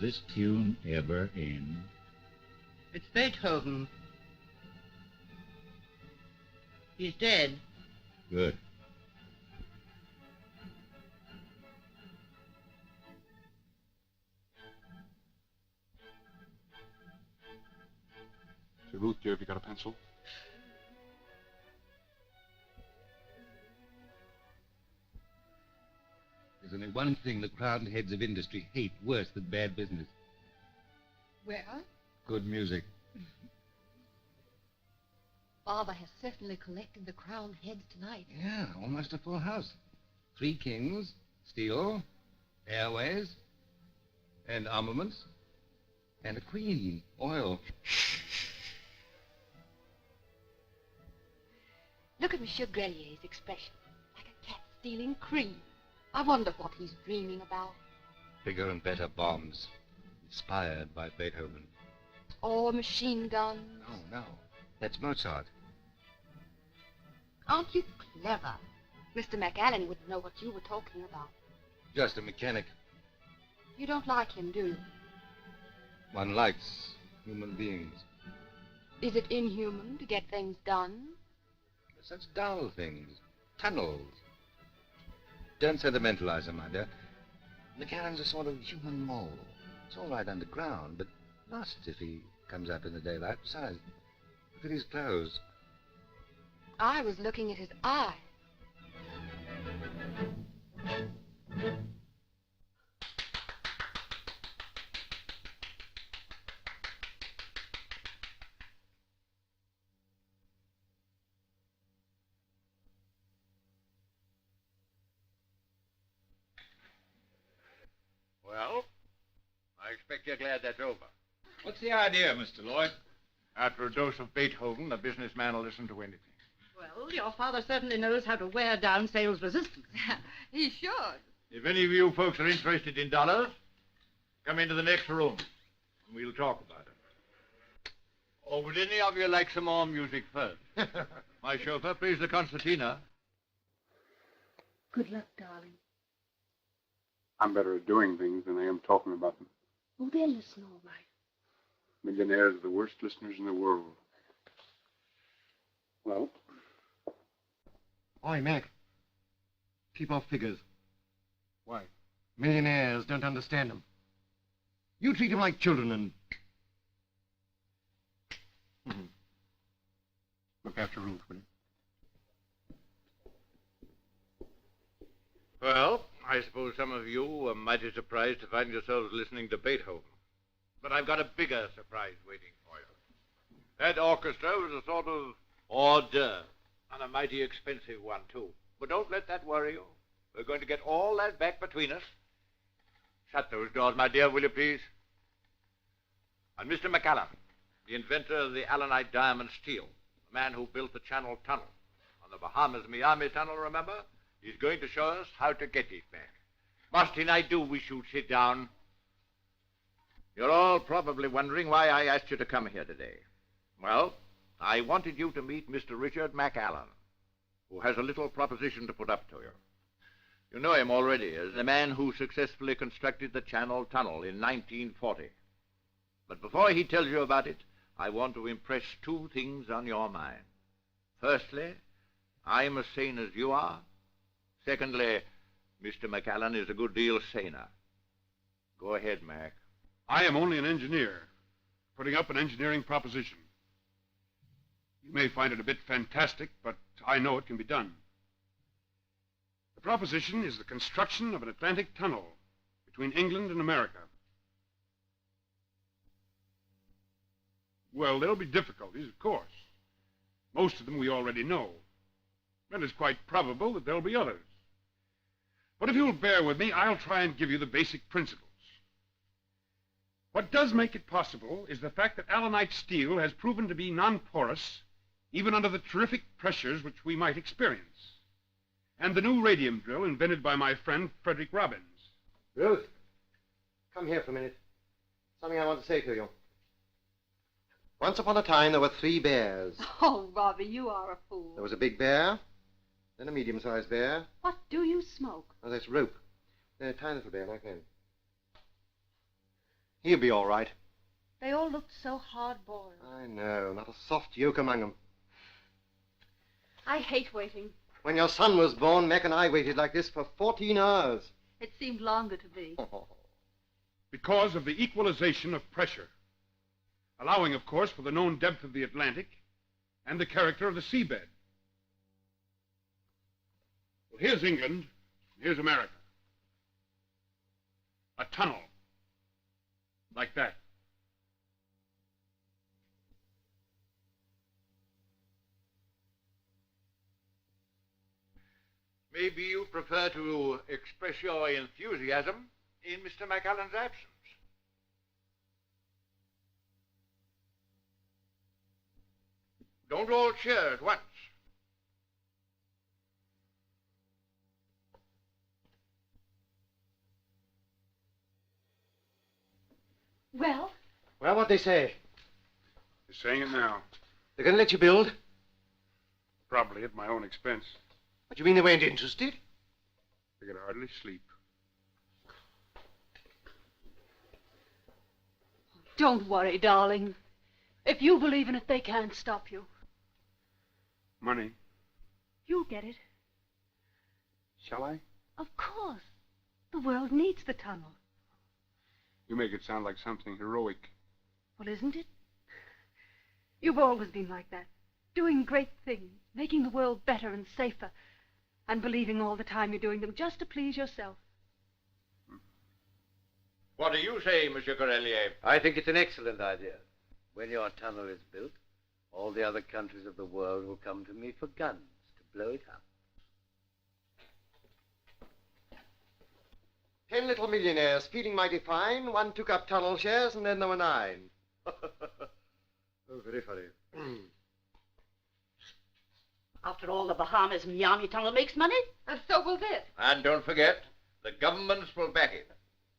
this tune ever end? It's Beethoven. He's dead. Good. Say, Ruth, dear, have you got a pencil? There's only one thing the crowned heads of industry hate worse than bad business. Well? Good music. Father has certainly collected the crowned heads tonight. Yeah, almost a full house. 3 kings, steel, airways, and armaments, and a queen, oil. Look at Monsieur Grelier's expression, like a cat stealing cream. I wonder what he's dreaming about. Bigger and better bombs, inspired by Beethoven. Or machine guns. No, that's Mozart. Aren't you clever? Mr. McAllen wouldn't know what you were talking about. Just a mechanic. You don't like him, do you? One likes human beings. Is it inhuman to get things done? Such dull things. Tunnels. Don't sentimentalize him, my dear. McAllen's a sort of human mole. It's all right underground, but lost if he comes up in the daylight. Besides, look at his clothes. I was looking at his eye. Well, I expect you're glad that's over. What's the idea, Mr. Lloyd? After a dose of Beethoven, a businessman will listen to anything. Well, your father certainly knows how to wear down sales resistance. He should. If any of you folks are interested in dollars, come into the next room, and we'll talk about it. Or would any of you like some more music first? My chauffeur, please, the concertina. Good luck, darling. I'm better at doing things than I am talking about them. Oh, they'll listen all right. Millionaires are the worst listeners in the world. Well? Oi, Mac. Keep off figures. Why? Millionaires don't understand them. You treat them like children and... Look after Ruth, will you? Well, I suppose some of you are mighty surprised to find yourselves listening to Beethoven. But I've got a bigger surprise waiting for you. That orchestra was a sort of hors d'oeuvre, and a mighty expensive one, too. But don't let that worry you. We're going to get all that back between us. Shut those doors, my dear, will you please? And Mr. McAllen, the inventor of the Allanite diamond steel, the man who built the Channel Tunnel on the Bahamas-Miami Tunnel, remember? He's going to show us how to get it back. Must I do wish you'd sit down? You're all probably wondering why I asked you to come here today. Well, I wanted you to meet Mr. Richard McAllen, who has a little proposition to put up to you. You know him already as the man who successfully constructed the Channel Tunnel in 1940. But before he tells you about it, I want to impress 2 things on your mind. Firstly, I'm as sane as you are. Secondly, Mr. McAllen is a good deal saner. Go ahead, Mac. I am only an engineer, putting up an engineering proposition. You may find it a bit fantastic, but I know it can be done. The proposition is the construction of an Atlantic tunnel between England and America. Well, there'll be difficulties, of course. Most of them we already know. And it's quite probable that there'll be others. But if you'll bear with me, I'll try and give you the basic principles. What does make it possible is the fact that Allanite steel has proven to be non-porous, even under the terrific pressures which we might experience. And the new radium drill invented by my friend Frederick Robbins. Ruth, come here for a minute. Something I want to say to you. Once upon a time, there were 3 bears. Oh, Robbie, you are a fool. There was a big bear, then a medium-sized bear. What do you smoke? Oh, that's rope. Then a tiny little bear like that. He'll be all right. They all looked so hard-boiled. I know, not a soft yolk among them. I hate waiting. When your son was born, Mac and I waited like this for 14 hours. It seemed longer to me. Because of the equalization of pressure, allowing, of course, for the known depth of the Atlantic and the character of the seabed. Well, here's England, here's America. A tunnel. Like that. Maybe you prefer to express your enthusiasm in Mr. McAllen's absence. Don't all cheer at once. Well? Well, what'd they say? You're saying it now. They're going to let you build? Probably at my own expense. What, you mean they weren't interested? I could hardly sleep. Don't worry, darling. If you believe in it, they can't stop you. Money. You'll get it. Shall I? Of course. The world needs the tunnel. You make it sound like something heroic. Well, isn't it? You've always been like that. Doing great things, making the world better and safer, and believing all the time you're doing them just to please yourself. What do you say, Monsieur Corellier? I think it's an excellent idea. When your tunnel is built, all the other countries of the world will come to me for guns to blow it up. 10 little millionaires feeling mighty fine. One took up tunnel shares, and then there were 9. Oh, very funny. After all, the Bahamas Miami tunnel makes money, and so will this. And don't forget, the governments will back it.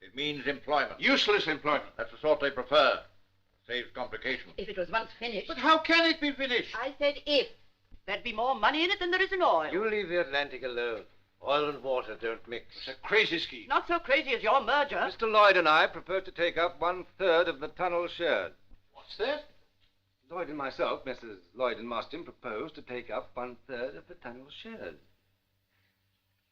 It means employment. Useless employment. That's the sort they prefer. Saves complications. If it was once finished. But how can it be finished? I said if. There'd be more money in it than there is in oil. You leave the Atlantic alone. Oil and water don't mix. It's a crazy scheme. Not so crazy as your merger. Mr. Lloyd and I propose to take up 1/3 of the tunnel shares. What's that? Lloyd and myself, Messrs. Lloyd and Marston, propose to take up 1/3 of the tunnel shares.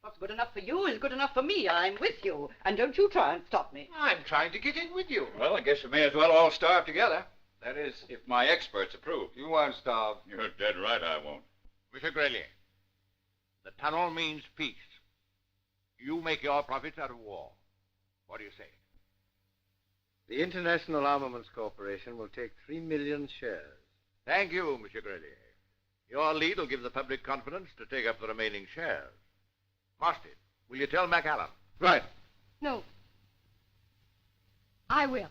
What's good enough for you is good enough for me. I'm with you. And don't you try and stop me. I'm trying to get in with you. Well, I guess we may as well all starve together. That is, if my experts approve. You won't starve. You're dead right, I won't. Monsieur Grelier, the tunnel means peace. You make your profits out of war. What do you say? The International Armaments Corporation will take 3 million shares. Thank you, Monsieur Grelier. Your lead will give the public confidence to take up the remaining shares. Marston, will you tell McAllen? Right. No. I will.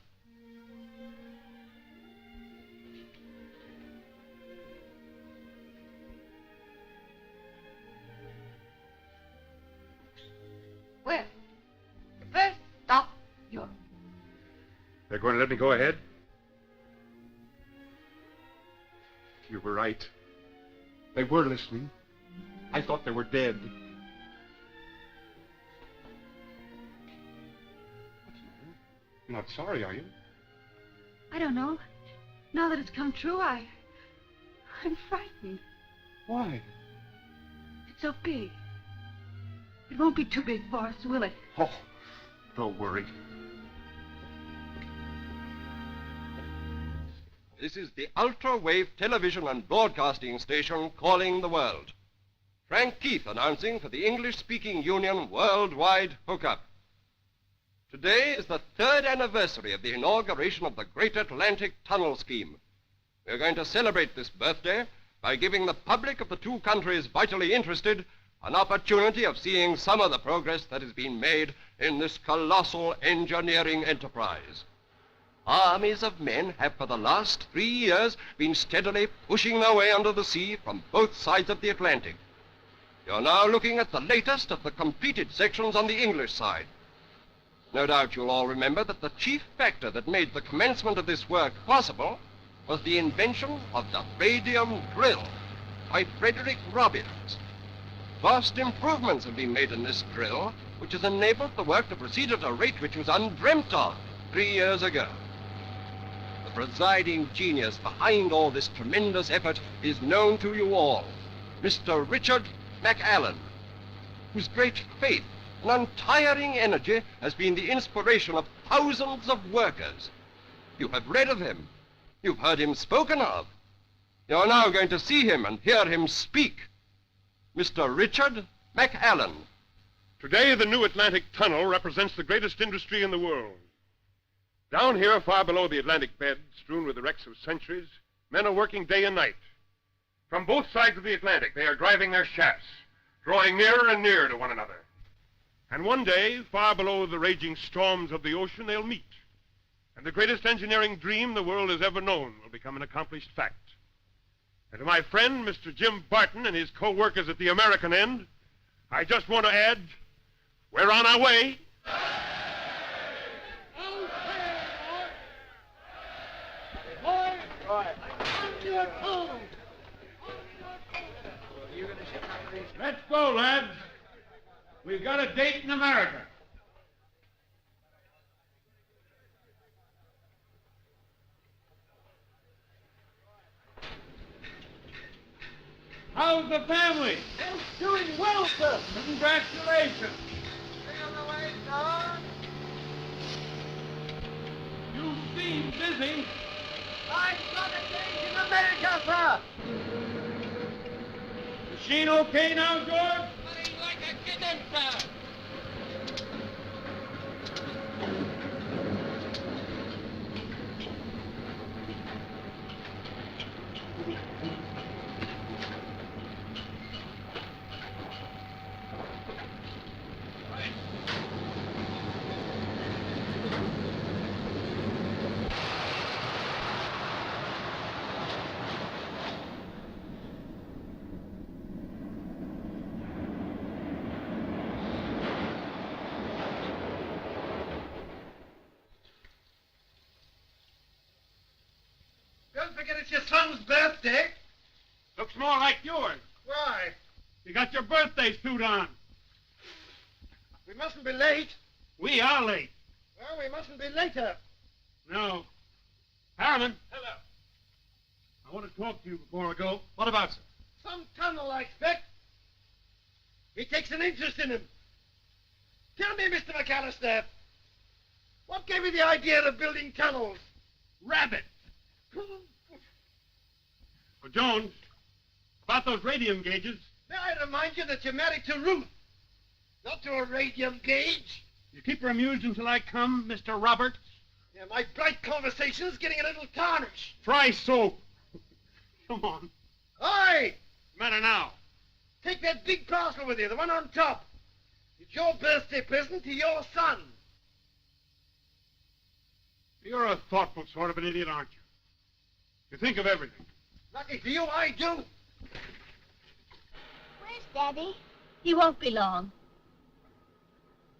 Well, first stop Europe. They're going to let me go ahead? You were right. They were listening. I thought they were dead. What's the matter? You're not sorry, are you? I don't know. Now that it's come true, I'm frightened. Why? It's so big. It won't be too big for us, will it? Oh, don't worry. This is the ultra-wave television and broadcasting station calling the world. Frank Keith announcing for the English-speaking Union worldwide hookup. Today is the 3rd anniversary of the inauguration of the Great Atlantic Tunnel Scheme. We're going to celebrate this birthday by giving the public of the two countries vitally interested an opportunity of seeing some of the progress that has been made in this colossal engineering enterprise. Armies of men have for the last 3 years been steadily pushing their way under the sea from both sides of the Atlantic. You're now looking at the latest of the completed sections on the English side. No doubt you'll all remember that the chief factor that made the commencement of this work possible was the invention of the radium drill by Frederick Robbins. Vast improvements have been made in this drill, which has enabled the work to proceed at a rate which was undreamt of 3 years ago. The presiding genius behind all this tremendous effort is known to you all, Mr. Richard McAllen, whose great faith and untiring energy has been the inspiration of thousands of workers. You have read of him. You've heard him spoken of. You're now going to see him and hear him speak. Mr. Richard McAllen. Today, the new Atlantic Tunnel represents the greatest industry in the world. Down here, far below the Atlantic bed, strewn with the wrecks of centuries, men are working day and night. From both sides of the Atlantic, they are driving their shafts, drawing nearer and nearer to one another. And one day, far below the raging storms of the ocean, they'll meet. And the greatest engineering dream the world has ever known will become an accomplished fact. And to my friend, Mr. Jim Barton, and his co-workers at the American end, I just want to add, we're on our way. Let's go, lads. We've got a date in America. How's the family? They're doing well, sir. Congratulations. Stay on the way, sir. You seem busy. I've got a date in America, sir. Machine okay now, George? Running like a kitten, sir. Don't forget it's your son's birthday. Looks more like yours. Why? You got your birthday suit on. We mustn't be late. We are late. Well, we mustn't be later. No. Harriman, Hello. I want to talk to you before I go. What about, sir? Some tunnel, I expect. He takes an interest in him. Tell me, Mr. McAllister, what gave you the idea of building tunnels? Rabbit. Well, Jones, about those radium gauges. May I remind you that you're married to Ruth, not to a radium gauge? You keep her amused until I come, Mr. Roberts. Yeah, my bright conversation's getting a little tarnished. Try soap. Come on. Aye! What's the matter now? Take that big parcel with you, the one on top. It's your birthday present to your son. You're a thoughtful sort of an idiot, aren't you? You think of everything. Lucky for you, I do. Where's Daddy? He won't be long.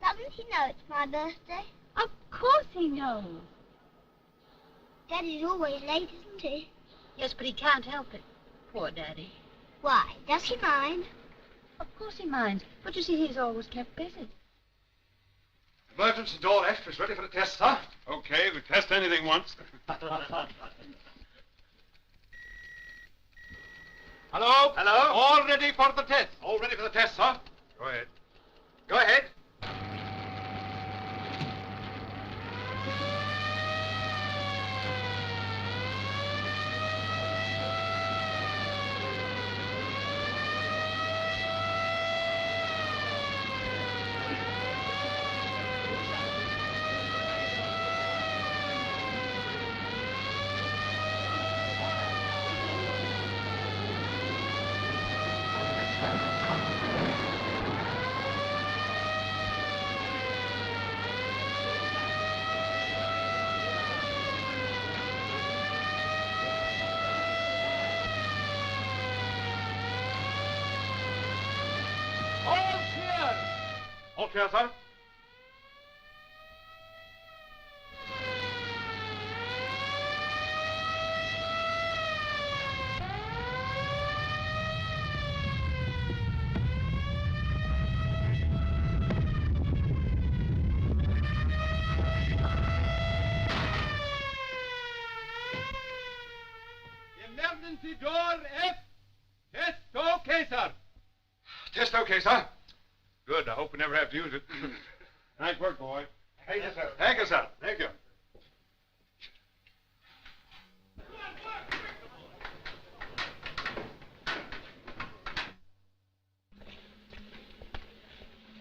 Doesn't he know it's my birthday? Of course he knows. Daddy's always late, isn't he? Yes, but he can't help it. Poor Daddy. Why? Does he mind? Of course he minds, but you see, he's always kept busy. Emergency door left is ready for the test, sir. Okay, we test anything once. Hello? Hello? All ready for the test. All ready for the test, sir. Go ahead. Go ahead. All clear, sir? Ambassador F. Testo Caesar. Testo, Caesar. Good. I hope we never have to use it. Nice work, boy. Thank you, sir. Thank you, sir. Thank you.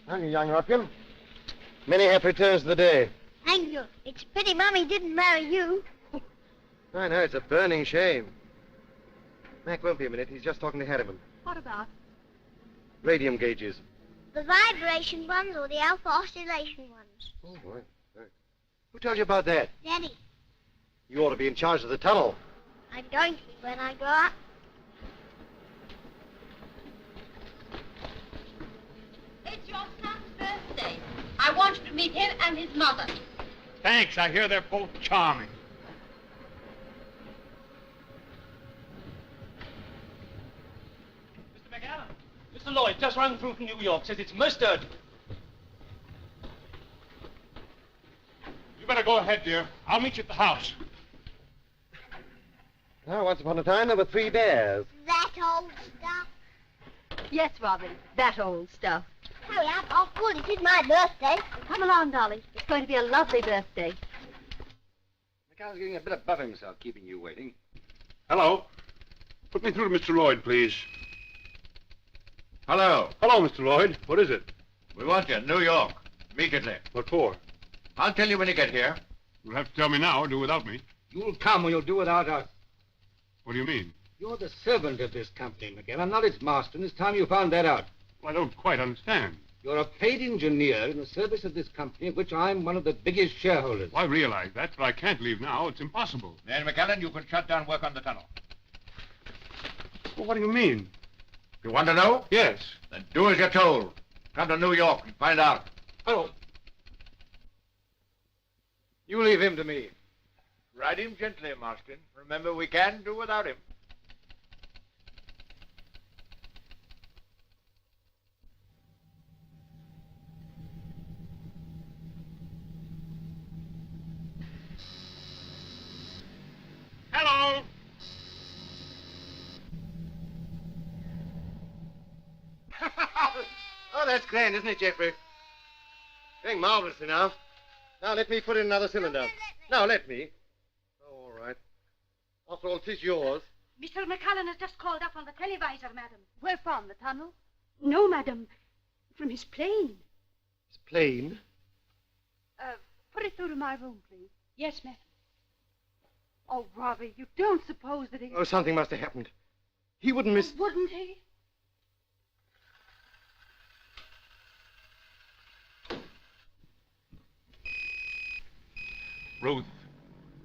Thank you, young ruffian. Many happy returns of the day. Thank you. It's a pity Mummy didn't marry you. I know, it's a burning shame. Mac won't be a minute. He's just talking to Harriman. What about? Radium gauges. The vibration ones or the alpha oscillation ones? Oh, boy. Who told you about that? Daddy, You ought to be in charge of the tunnel. I'm going to be when I grow up. It's your son's birthday. I want you to meet him and his mother. Thanks. I hear they're both charming. Mr. McAllen, Mr. Lloyd just rang through from New York. Says it's most urgent. You better go ahead, dear. I'll meet you at the house. Now, once upon a time, there were 3 bears. That old stuff. Yes, Robin, that old stuff. Hurry up, I'll call it. It's my birthday. Come along, darling. It's going to be a lovely birthday. McCall's getting a bit above himself, keeping you waiting. Hello. Put me through to Mr. Lloyd, please. Hello. Hello, Mr. Lloyd. What is it? We want you in New York. Immediately. What for? I'll tell you when you get here. You'll have to tell me now or do without me. You'll come or you'll do without us. What do you mean? You're the servant of this company, McAllen, not its master, and it's time you found that out. Well, I don't quite understand. You're a paid engineer in the service of this company, of which I'm one of the biggest shareholders. Well, I realize that, but I can't leave now. It's impossible. Then, McAllen, you can shut down work on the tunnel. Well, what do you mean? You want to know? Yes. Then do as you're told. Come to New York and find out. Hello. You leave him to me. Ride him gently, Marston. Remember, we can do without him. Hello. Oh, that's grand, isn't it, Jeffrey? Going marvelously now. Now, let me put in another cylinder. Now, let me. Oh, all right. After all, it is yours. Mr. McAllen has just called up on the televisor, madam. Where from? The tunnel? No, madam. From his plane. It's plain. Put it through to my room, please. Yes, madam. Oh, Robbie, you don't suppose that he... Oh, something must have happened. He wouldn't miss... Wouldn't he? Ruth,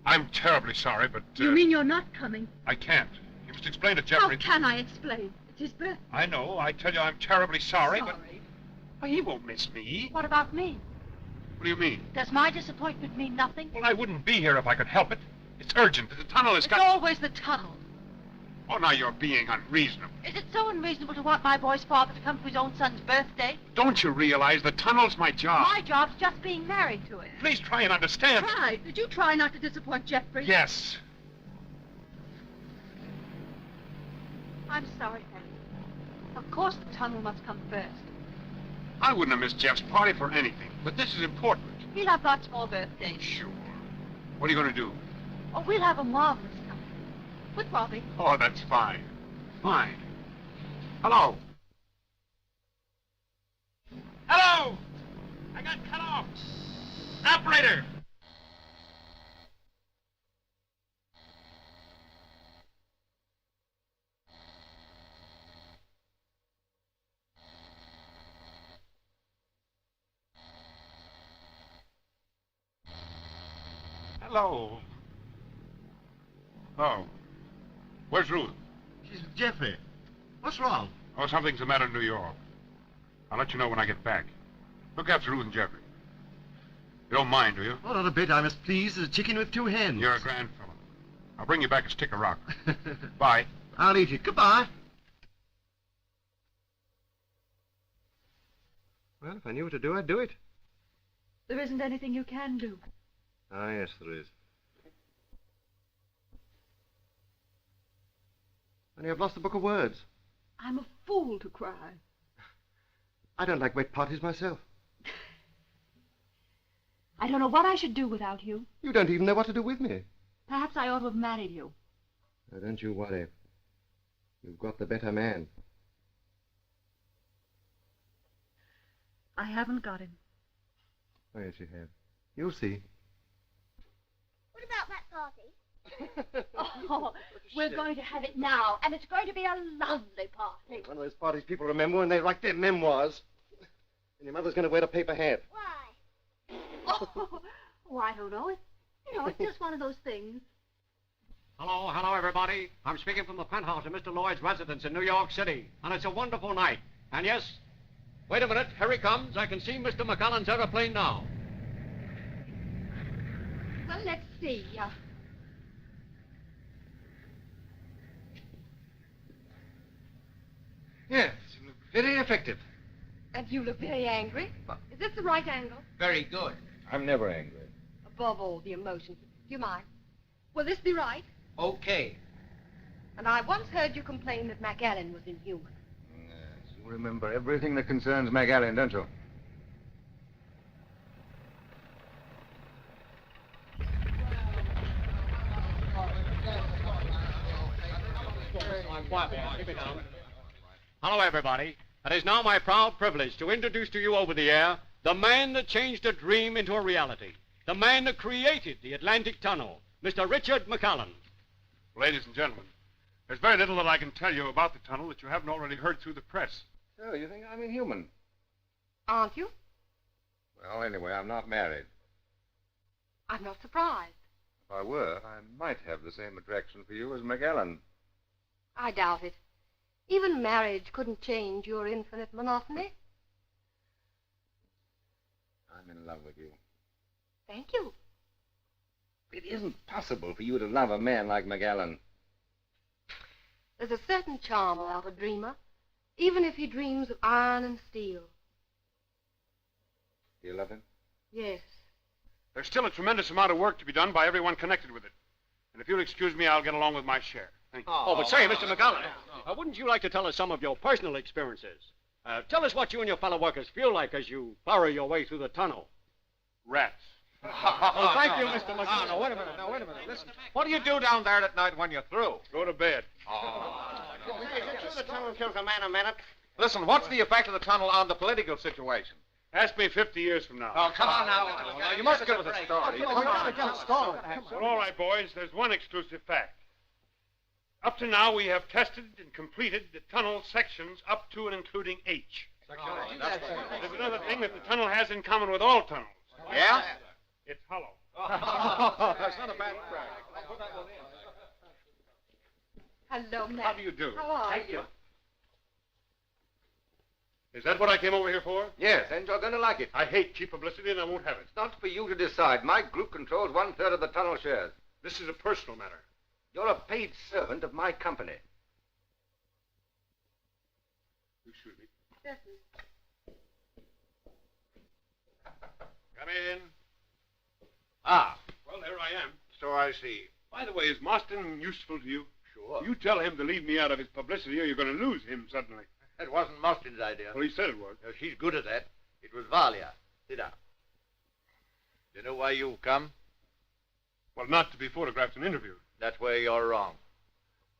I'm terribly sorry, but... You mean you're not coming? I can't. You must explain to How Jeffrey... can I explain? It's his birthday. I know. I tell you I'm terribly sorry, but... Sorry. Well, he won't miss me. What about me? What do you mean? Does my disappointment mean nothing? Well, I wouldn't be here if I could help it. It's urgent. The tunnel has It's got... always the tunnel. Oh, now you're being unreasonable. Is it so unreasonable to want my boy's father to come to his own son's birthday? Don't you realize the tunnel's my job? My job's just being married to it. Please try and understand. Try. Did you try not to disappoint Jeffrey? Yes. I'm sorry, Henry. Of course the tunnel must come first. I wouldn't have missed Jeff's party for anything, but this is important. He'll have lots more birthdays. Sure. What are you going to do? Oh, we'll have a marvelous time. With Robbie. Oh, that's fine. Fine. Hello. Hello! I got cut off. Operator! Hello. Oh. Where's Ruth? She's with Jeffrey. What's wrong? Oh, something's the matter in New York. I'll let you know when I get back. Look after Ruth and Jeffrey. You don't mind, do you? Oh, not a bit. I'm as pleased as a chicken with 2 hens. You're a grand fellow. I'll bring you back a stick of rock. Bye. I'll eat it. Goodbye. Well, if I knew what to do, I'd do it. There isn't anything you can do. Ah, yes, there is. Only I've lost the book of words. I'm a fool to cry. I don't like wet parties myself. I don't know what I should do without you. You don't even know what to do with me. Perhaps I ought to have married you. Now, don't you worry. You've got the better man. I haven't got him. Oh, yes, you have. You'll see. What about that party? Oh, we're going to have it now, and it's going to be a lovely party. One of those parties people remember when they write their memoirs. And your mother's going to wear a paper hat. Why? Oh, I don't know. It's just one of those things. Hello, everybody. I'm speaking from the penthouse of Mr. Lloyd's residence in New York City, and it's a wonderful night. And yes, wait a minute, here he comes. I can see Mr. McCullen's aeroplane now. Well, let's see. Yes, you look very effective. And you look very angry. Is this the right angle? Very good. I'm never angry. Above all, the emotion. Do you mind? Will this be right? Okay. And I once heard you complain that MacAllen was inhuman. Yes, you remember everything that concerns MacAllen, don't you? Hello, everybody. It is now my proud privilege to introduce to you over the air the man that changed a dream into a reality, the man that created the Atlantic Tunnel, Mr. Richard McCullen. Ladies and gentlemen, there's very little that I can tell you about the tunnel that you haven't already heard through the press. Oh, you think I'm inhuman? Aren't you? Well, anyway, I'm not married. I'm not surprised. If I were, I might have the same attraction for you as MacAllen. I doubt it. Even marriage couldn't change your infinite monotony. I'm in love with you. Thank you. It isn't possible for you to love a man like MacAllen. There's a certain charm about a dreamer, even if he dreams of iron and steel. Do you love him? Yes. There's still a tremendous amount of work to be done by everyone connected with it. And if you'll excuse me, I'll get along with my share. Thank you. Oh, but say, Mr. McCullen, wouldn't you like to tell us some of your personal experiences? Tell us what you and your fellow workers feel like as you burrow your way through the tunnel. Rats. Oh, thank you, Mr. McCullen. Now, wait a minute. Listen. What do you do down there at night when you're through? Go to bed. The tunnel kills a man a minute. Listen, what's the effect of the tunnel on the political situation? Ask me 50 years from now. Oh, come on now. You must give us a story. Well, all right, boys. There's one exclusive fact. Up to now, we have tested and completed the tunnel sections up to and including H. There's another thing that the tunnel has in common with all tunnels. Yeah? It's hollow. That's not a bad crack. Hello, Matt. How do you do? How are you? Is that what I came over here for? Yes, and you're going to like it. I hate cheap publicity, and I won't have it. It's not for you to decide. My group controls 1/3 of the tunnel shares. This is a personal matter. You're a paid servant of my company. Excuse me. Yes, Come in. Ah, Well, there I am. so I see. By the way, is Marston useful to you? Sure. You tell him to leave me out of his publicity or you're going to lose him suddenly. That wasn't Mostyn's idea. Well, he said it was. No, she's good at that. It was Valia. Sit down. Do you know why you've come? Well, not to be photographed and interviewed. That's where you're wrong.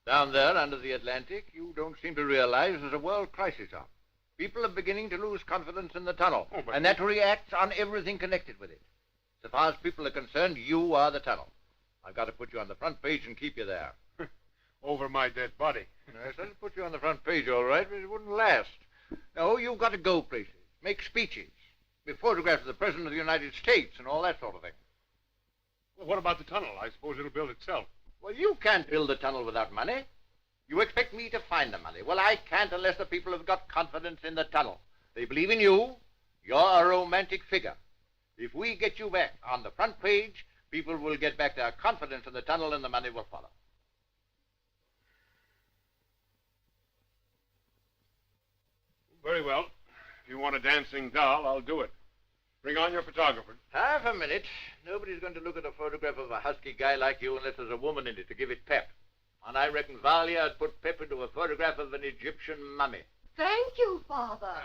Down there under the Atlantic, you don't seem to realize there's a world crisis on. People are beginning to lose confidence in the tunnel, and that reacts on everything connected with it. So far as people are concerned, you are the tunnel. I've got to put you on the front page and keep you there. Over my dead body. Yes, I'll put you on the front page, all right, but it wouldn't last. No, you've got to go places, make speeches, be photographed of the President of the United States and all that sort of thing. Well, what about the tunnel? I suppose it'll build itself. Well, you can't build a tunnel without money. You expect me to find the money. Well, I can't unless the people have got confidence in the tunnel. They believe in you. You're a romantic figure. If we get you back on the front page, people will get back their confidence in the tunnel and the money will follow. Very well. If you want a dancing doll, I'll do it. Bring on your photographer. Half a minute. Nobody's going to look at a photograph of a husky guy like you unless there's a woman in it to give it pep. And I reckon Valia had put Pip into a photograph of an Egyptian mummy. Thank you, Father.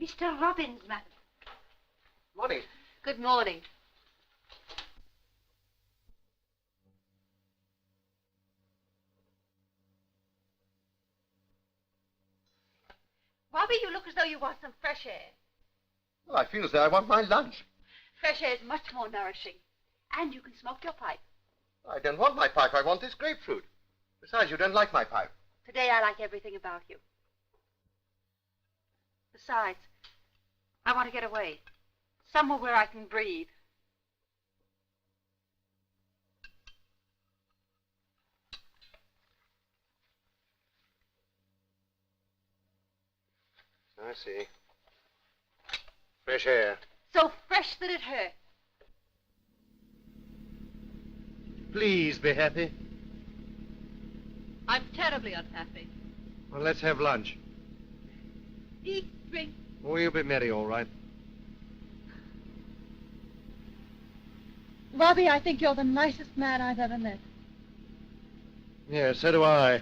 Mr. Robbins, madam. Morning. Good morning. Robbie, you look as though you want some fresh air. Well, I feel as though I want my lunch. Fresh air is much more nourishing. And you can smoke your pipe. I don't want my pipe. I want this grapefruit. Besides, you don't like my pipe. Today I like everything about you. Besides, I want to get away. Somewhere where I can breathe. I see. Fresh air. So fresh that it hurt. Please be happy. I'm terribly unhappy. Well, let's have lunch. Eat, drink. Oh, you'll be merry, all right. Robbie, I think you're the nicest man I've ever met. Yes, so do I.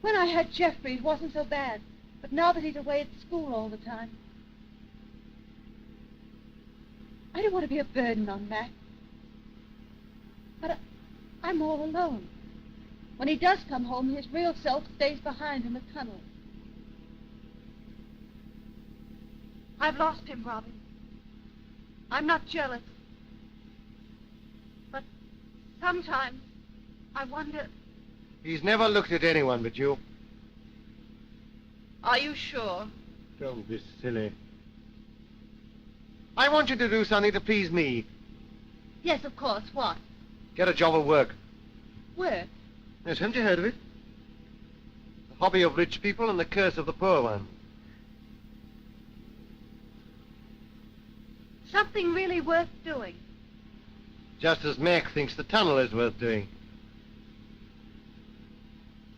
When I had Jeffrey, it wasn't so bad. But now that he's away at school all the time, I don't want to be a burden on Mac. But I'm all alone. When he does come home, his real self stays behind in the tunnel. I've lost him, Robin. I'm not jealous. But sometimes I wonder... He's never looked at anyone but you. Are you sure? Don't be silly. I want you to do something to please me. Yes, of course. What? Get a job of work. Where? Yes, haven't you heard of it? The hobby of rich people and the curse of the poor ones. Something really worth doing. Just as Mac thinks the tunnel is worth doing.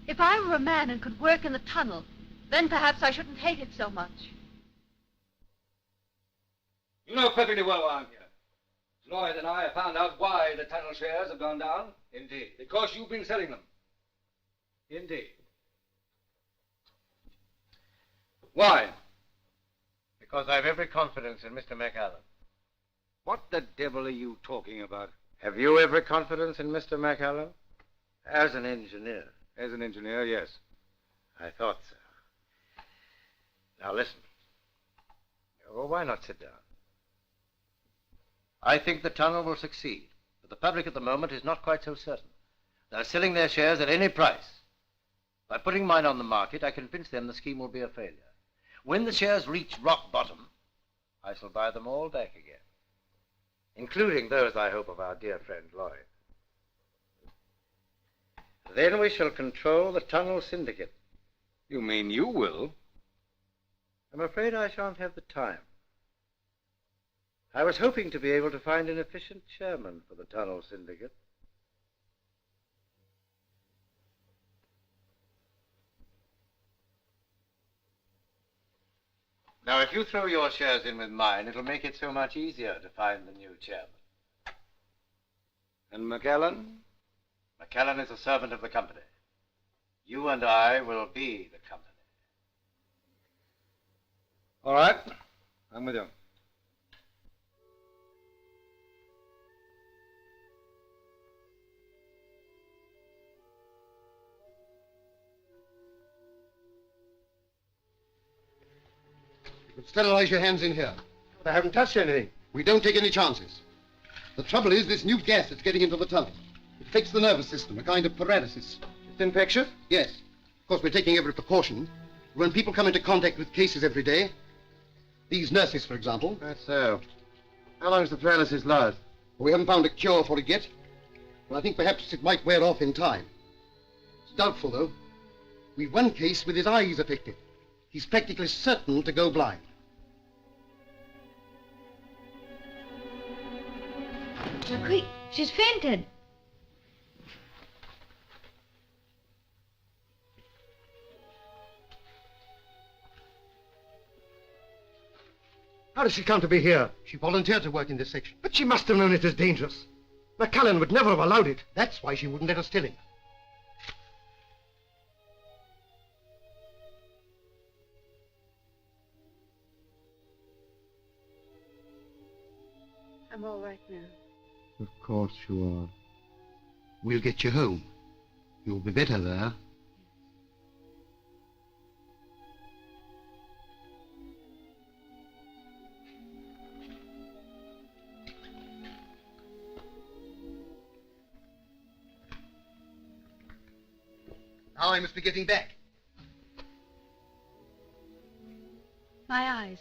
If I were a man and could work in the tunnel, then perhaps I shouldn't hate it so much. You know perfectly well why I'm here. Lloyd and I have found out why the tunnel shares have gone down. Indeed. Because you've been selling them. Indeed. Why? Because I have every confidence in Mr. McAllen. What the devil are you talking about? Have you every confidence in Mr. McAllen? As an engineer. As an engineer, yes. I thought so. Now listen. Well, why not sit down? I think the tunnel will succeed, but the public at the moment is not quite so certain. They're selling their shares at any price. By putting mine on the market, I convince them the scheme will be a failure. When the shares reach rock bottom, I shall buy them all back again, including those, I hope, of our dear friend Lloyd. Then we shall control the tunnel syndicate. You mean you will? I'm afraid I shan't have the time. I was hoping to be able to find an efficient chairman for the tunnel syndicate. Now, if you throw your shares in with mine, it'll make it so much easier to find the new chairman. And McAllen? McAllen is a servant of the company. You and I will be the company. All right. I'm with you. Sterilize your hands in here. I haven't touched anything. We don't take any chances. The trouble is this new gas that's getting into the tunnel. It affects the nervous system, a kind of paralysis. It's infectious? Yes. Of course, we're taking every precaution. When people come into contact with cases every day, these nurses, for example. That's so. How long does the paralysis last? We haven't found a cure for it yet, Well, I think perhaps it might wear off in time. It's doubtful, though. We've one case with his eyes affected. He's practically certain to go blind. Quick, she's fainted. How does she come to be here? She volunteered to work in this section. But she must have known it was dangerous. McCallan would never have allowed it. That's why she wouldn't let us tell him. I'm all right now. Of course you are. We'll get you home. You'll be better there. Now I must be getting back. My eyes.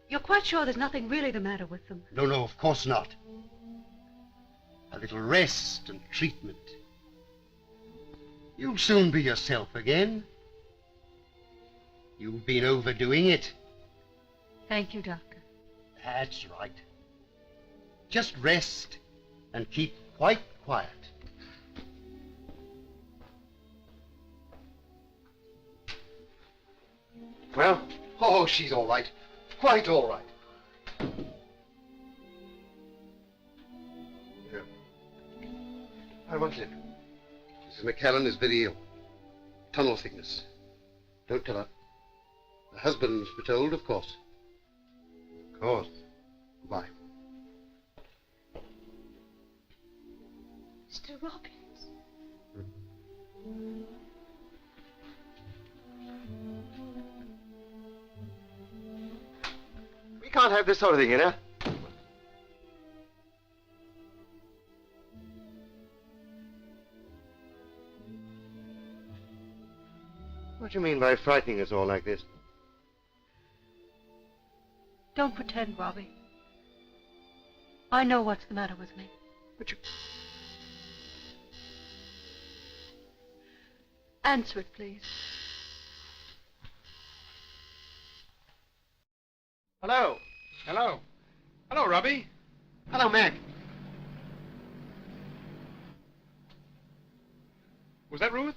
You're quite sure there's nothing really the matter with them? No, no, of course not. A little rest and treatment. You'll soon be yourself again. You've been overdoing it. Thank you, Doctor. That's right. Just rest and keep quite quiet. Well? Oh, she's all right. Quite all right. Yeah. I want it. Mrs. McCallan is very ill. Tunnel sickness. Don't tell her. The husband must be told, of course. Of course. Goodbye. Mr. Robbins. We can't have this sort of thing, you know. What do you mean by frightening us all like this? Don't pretend, Robbie. I know what's the matter with me. But you... Answer it, please. Hello. Hello. Hello, Robbie. Hello, Mac. Was that Ruth?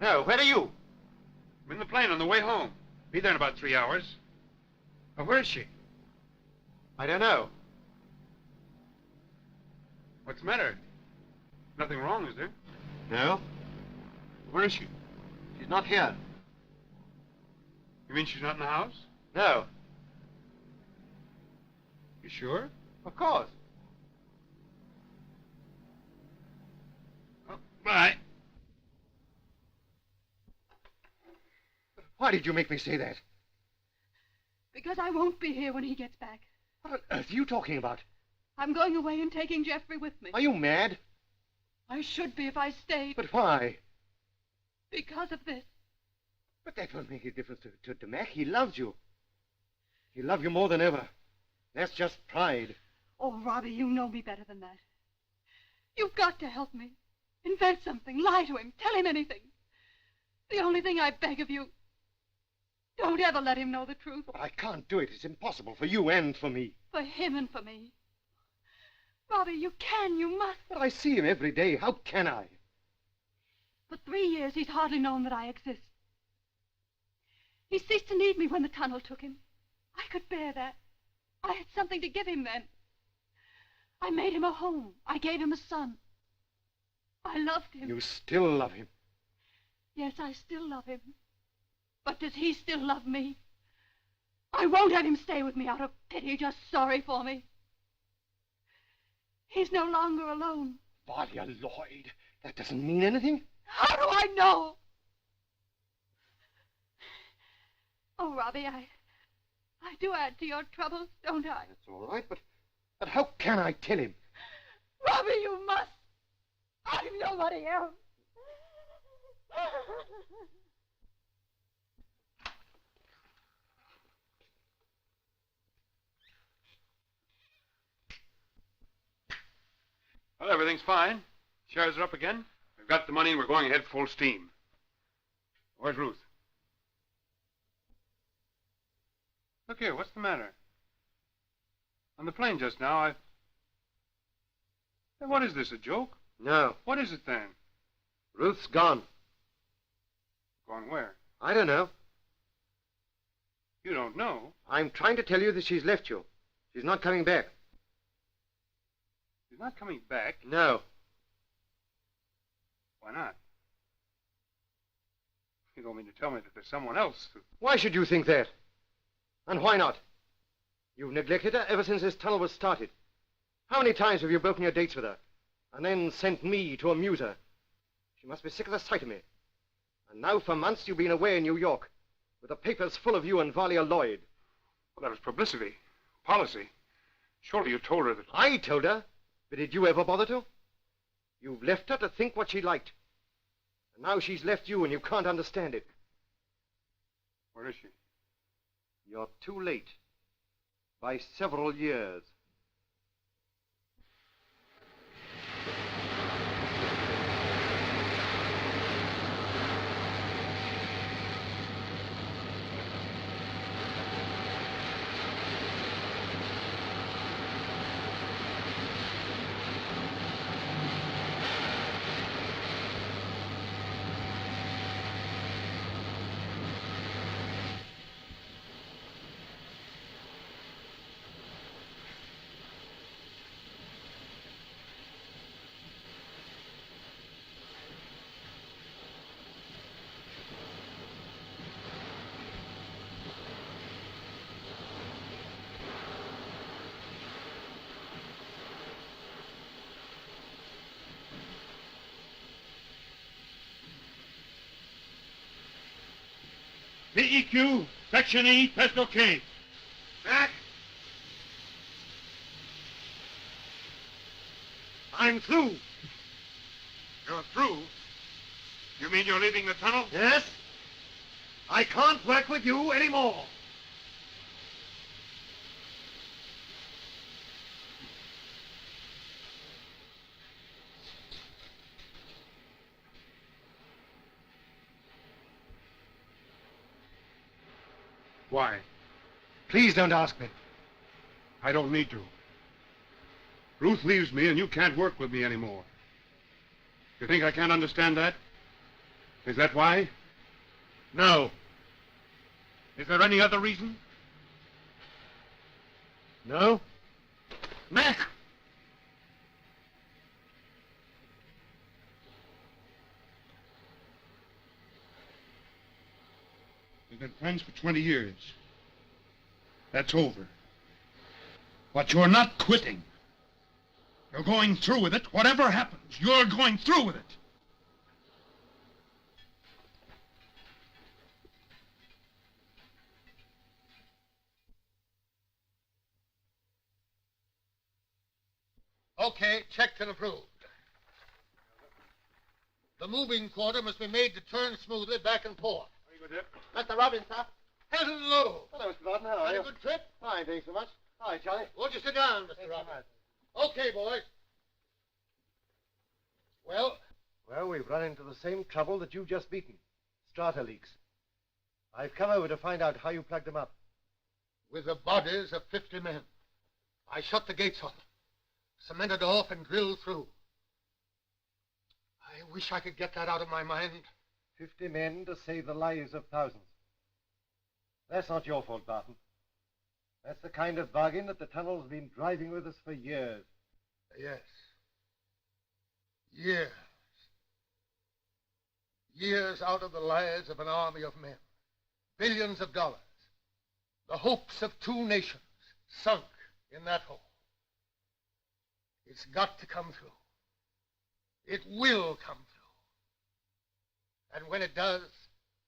No, where are you? I'm in the plane on the way home. Be there in about 3 hours. Oh, where is she? I don't know. What's the matter? Nothing wrong, is there? No? Where is she? She's not here. You mean she's not in the house? No. You sure? Of course. Oh, bye. Why did you make me say that? Because I won't be here when he gets back. What on earth are you talking about? I'm going away and taking Jeffrey with me. Are you mad? I should be if I stayed. But why? Because of this. But that won't make a difference to Mac. He loves you. He'll love you more than ever. That's just pride. Oh, Robbie, you know me better than that. You've got to help me. Invent something. Lie to him. Tell him anything. The only thing I beg of you, don't ever let him know the truth. But I can't do it. It's impossible for you and for me. For him and for me. Robbie, you can, you must. But I see him every day. How can I? For 3 years, he's hardly known that I exist. He ceased to need me when the tunnel took him. I could bear that. I had something to give him then. I made him a home. I gave him a son. I loved him. You still love him. Yes, I still love him. But does he still love me? I won't have him stay with me out of pity, just sorry for me. He's no longer alone. Valia Lloyd, that doesn't mean anything. How do I know? Oh, Robbie, I do add to your troubles, don't I? That's all right, but how can I tell him? Robbie, you must. I'm nobody else. Well, everything's fine. Shares are up again. We've got the money and we're going ahead full steam. Where's Ruth? Look here, what's the matter? On the plane just now, Hey, what is this, a joke? No. What is it then? Ruth's gone. Gone where? I don't know. You don't know? I'm trying to tell you that she's left you. She's not coming back. She's not coming back? No. Why not? You don't mean to tell me that there's someone else who... Why should you think that? And why not? You've neglected her ever since this tunnel was started. How many times have you broken your dates with her? And then sent me to amuse her? She must be sick of the sight of me. And now for months you've been away in New York, with the papers full of you and Valia Lloyd. Well, that was publicity. Policy. Surely you told her that... I told her? But did you ever bother to? You've left her to think what she liked. And now she's left you and you can't understand it. Where is she? You're too late. By several years. PEQ, Section E, Pistol Case. Back! I'm through. You're through? You mean you're leaving the tunnel? Yes? I can't work with you anymore. Why? Please don't ask me. I don't need to. Ruth leaves me and you can't work with me anymore. You think I can't understand that? Is that why? No. Is there any other reason? No? Mac! We've been friends for 20 years. That's over. But you're not quitting. You're going through with it. Whatever happens, you're going through with it. Okay, checked and approved. The moving quarter must be made to turn smoothly back and forth. Mr. Robbins, sir. Hello. Hello, Mr. Gordon. How are Had you? a good trip? Fine, thanks so much. Hi, Charlie. Won't you sit down, Mr. Robbins? Okay, boys. Well? Well, we've run into the same trouble that you've just beaten. Strata leaks. I've come over to find out how you plugged them up. With the bodies of 50 men. I shut the gates on them, cemented off and drilled through. I wish I could get that out of my mind. 50 men to save the lives of thousands. That's not your fault, Barton. That's the kind of bargain that the tunnel's been driving with us for years. Yes. Years. Years out of the lives of an army of men. Billions of dollars. The hopes of 2 nations sunk in that hole. It's got to come through. It will come through. And when it does,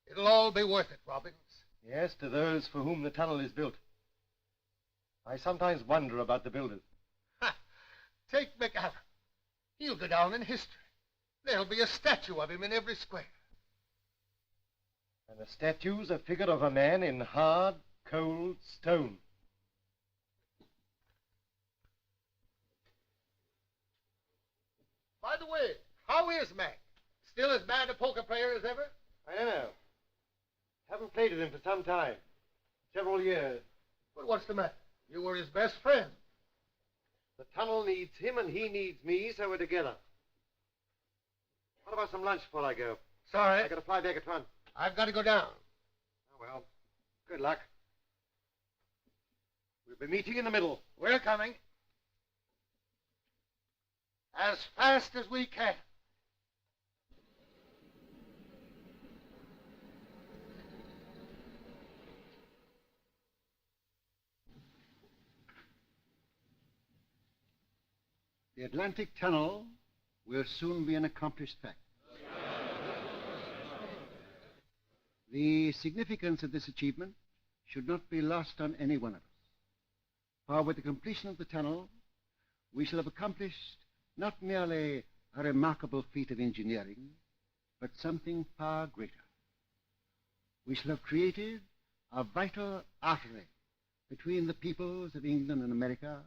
it'll all be worth it, Robbins. Yes, to those for whom the tunnel is built. I sometimes wonder about the builders. Ha! Take McAllen. He'll go down in history. There'll be a statue of him in every square. And the statue's a figure of a man in hard, cold stone. By the way, how is Mac? Still as bad a poker player as ever? I don't know. Haven't played with him for some time. Several years. But what's the matter? You were his best friend. The tunnel needs him and he needs me, so we're together. What about some lunch before I go? Sorry. I gotta fly back at 1. I've got to go down. Oh, well. Good luck. We'll be meeting in the middle. We're coming. As fast as we can. The Atlantic Tunnel will soon be an accomplished fact. The significance of this achievement should not be lost on any one of us. For with the completion of the tunnel, we shall have accomplished not merely a remarkable feat of engineering, but something far greater. We shall have created a vital artery between the peoples of England and America,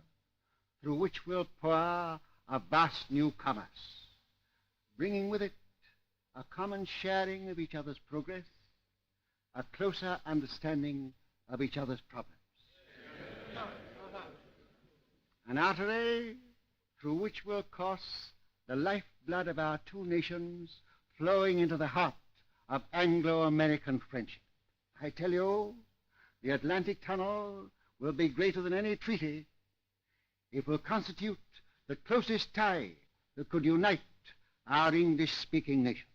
through which will pour a vast new commerce, bringing with it a common sharing of each other's progress, a closer understanding of each other's problems. An artery through which will course the lifeblood of our two nations flowing into the heart of Anglo-American friendship. I tell you, the Atlantic Tunnel will be greater than any treaty. It will constitute the closest tie that could unite our English-speaking nations.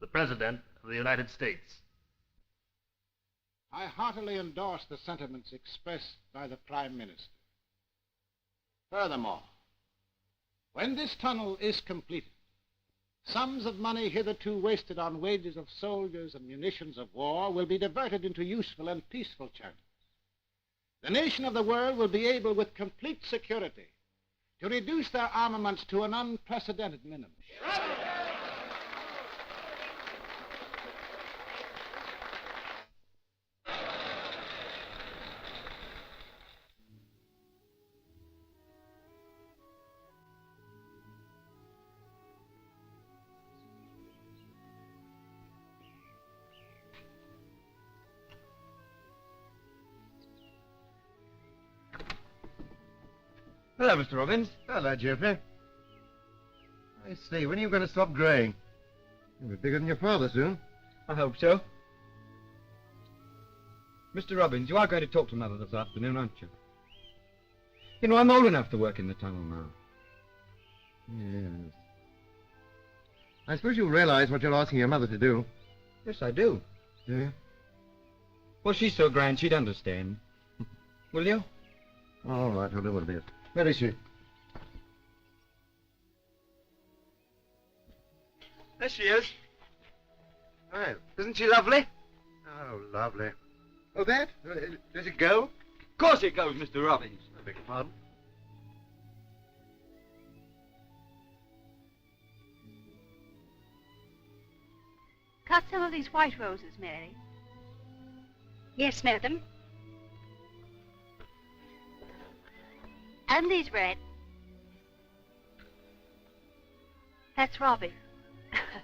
The President of the United States. I heartily endorse the sentiments expressed by the Prime Minister. Furthermore, when this tunnel is completed, sums of money hitherto wasted on wages of soldiers and munitions of war will be diverted into useful and peaceful channels. The nation of the world will be able, with complete security, to reduce their armaments to an unprecedented minimum. Hello, Mr. Robbins. Hello, Geoffrey. I say, when are you going to stop growing? You'll be bigger than your father soon. I hope so. Mr. Robbins, you are going to talk to Mother this afternoon, aren't you? You know, I'm old enough to work in the tunnel now. Yes. I suppose you realize what you're asking your mother to do. Yes, I do. Do you? Well, she's so grand, she'd understand. Will you? All right, I'll do what it is. Where is she? There she is. Well, isn't she lovely? Oh, lovely. Oh, that? Does it go? Of course it goes, Mr. Robbins. I beg your pardon? Cut some of these white roses, Mary. Yes, madam. And these red. That's Robbie.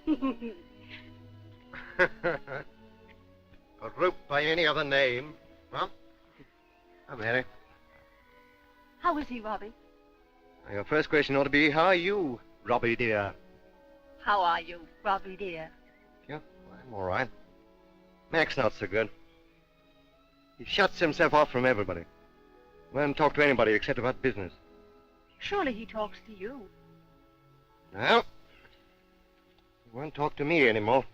A rope by any other name. Huh? Oh, Mary. How is he, Robbie? Your first question ought to be, how are you, Robbie, dear? How are you, Robbie, dear? Yeah, I'm all right. Mac's not so good. He shuts himself off from everybody. Won't talk to anybody except about business. Surely he talks to you. No. He won't talk to me anymore.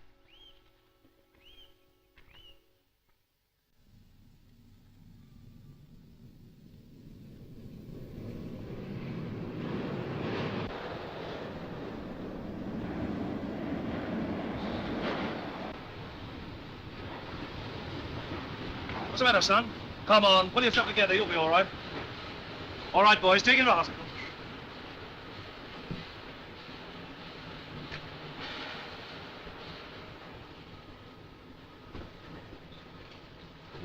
What's the matter, son? Come on, pull yourself together, you'll be all right. All right, boys, take it off.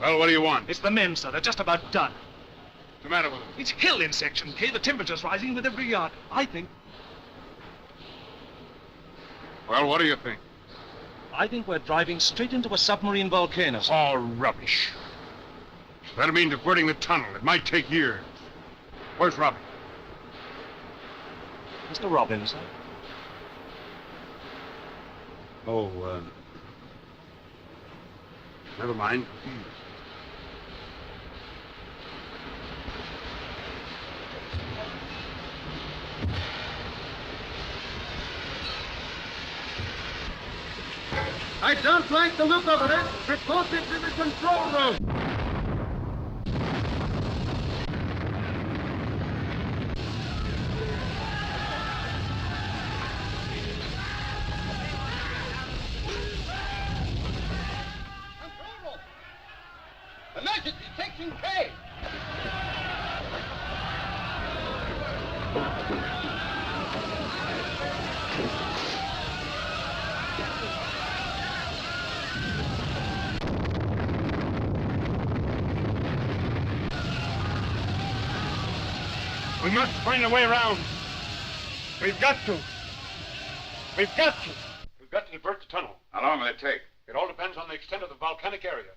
Well, what do you want? It's the men, sir. They're just about done. What's the matter with them? It's hill in Section K. The temperature's rising with every yard. I think Well, what do you think? we're driving straight into a submarine volcano, sir. All rubbish. That'll mean diverting the tunnel. It might take years. Where's Robbie? Mr. Robbins, sir. Oh, never mind. I don't like the look of it. Report it to the control room. Emergency, Section K! We must find a way around. We've got to. We've got to divert the tunnel. How long will it take? It all depends on the extent of the volcanic area.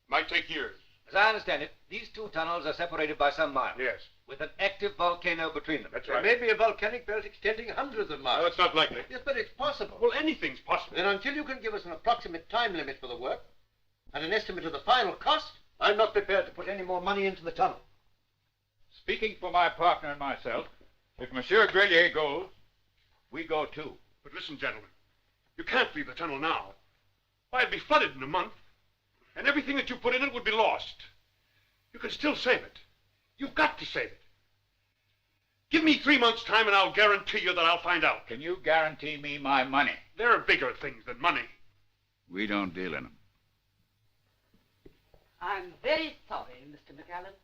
Might take years. As I understand it, these two tunnels are separated by some miles. Yes. With an active volcano between them. That's right. There may be a volcanic belt extending hundreds of miles. No, it's not likely. Yes, but it's possible. Well, anything's possible. And until you can give us an approximate time limit for the work and an estimate of the final cost, I'm not prepared to put any more money into the tunnel. Speaking for my partner and myself, if Monsieur Grelier goes, we go too. But listen, gentlemen, you can't leave the tunnel now. Why, it'd be flooded in a month, and everything that you put in it would be lost. You can still save it. You've got to save it. Give me 3 months' time, and I'll guarantee you that I'll find out. Can you guarantee me my money? There are bigger things than money. We don't deal in them. I'm very sorry, Mr. McAllen.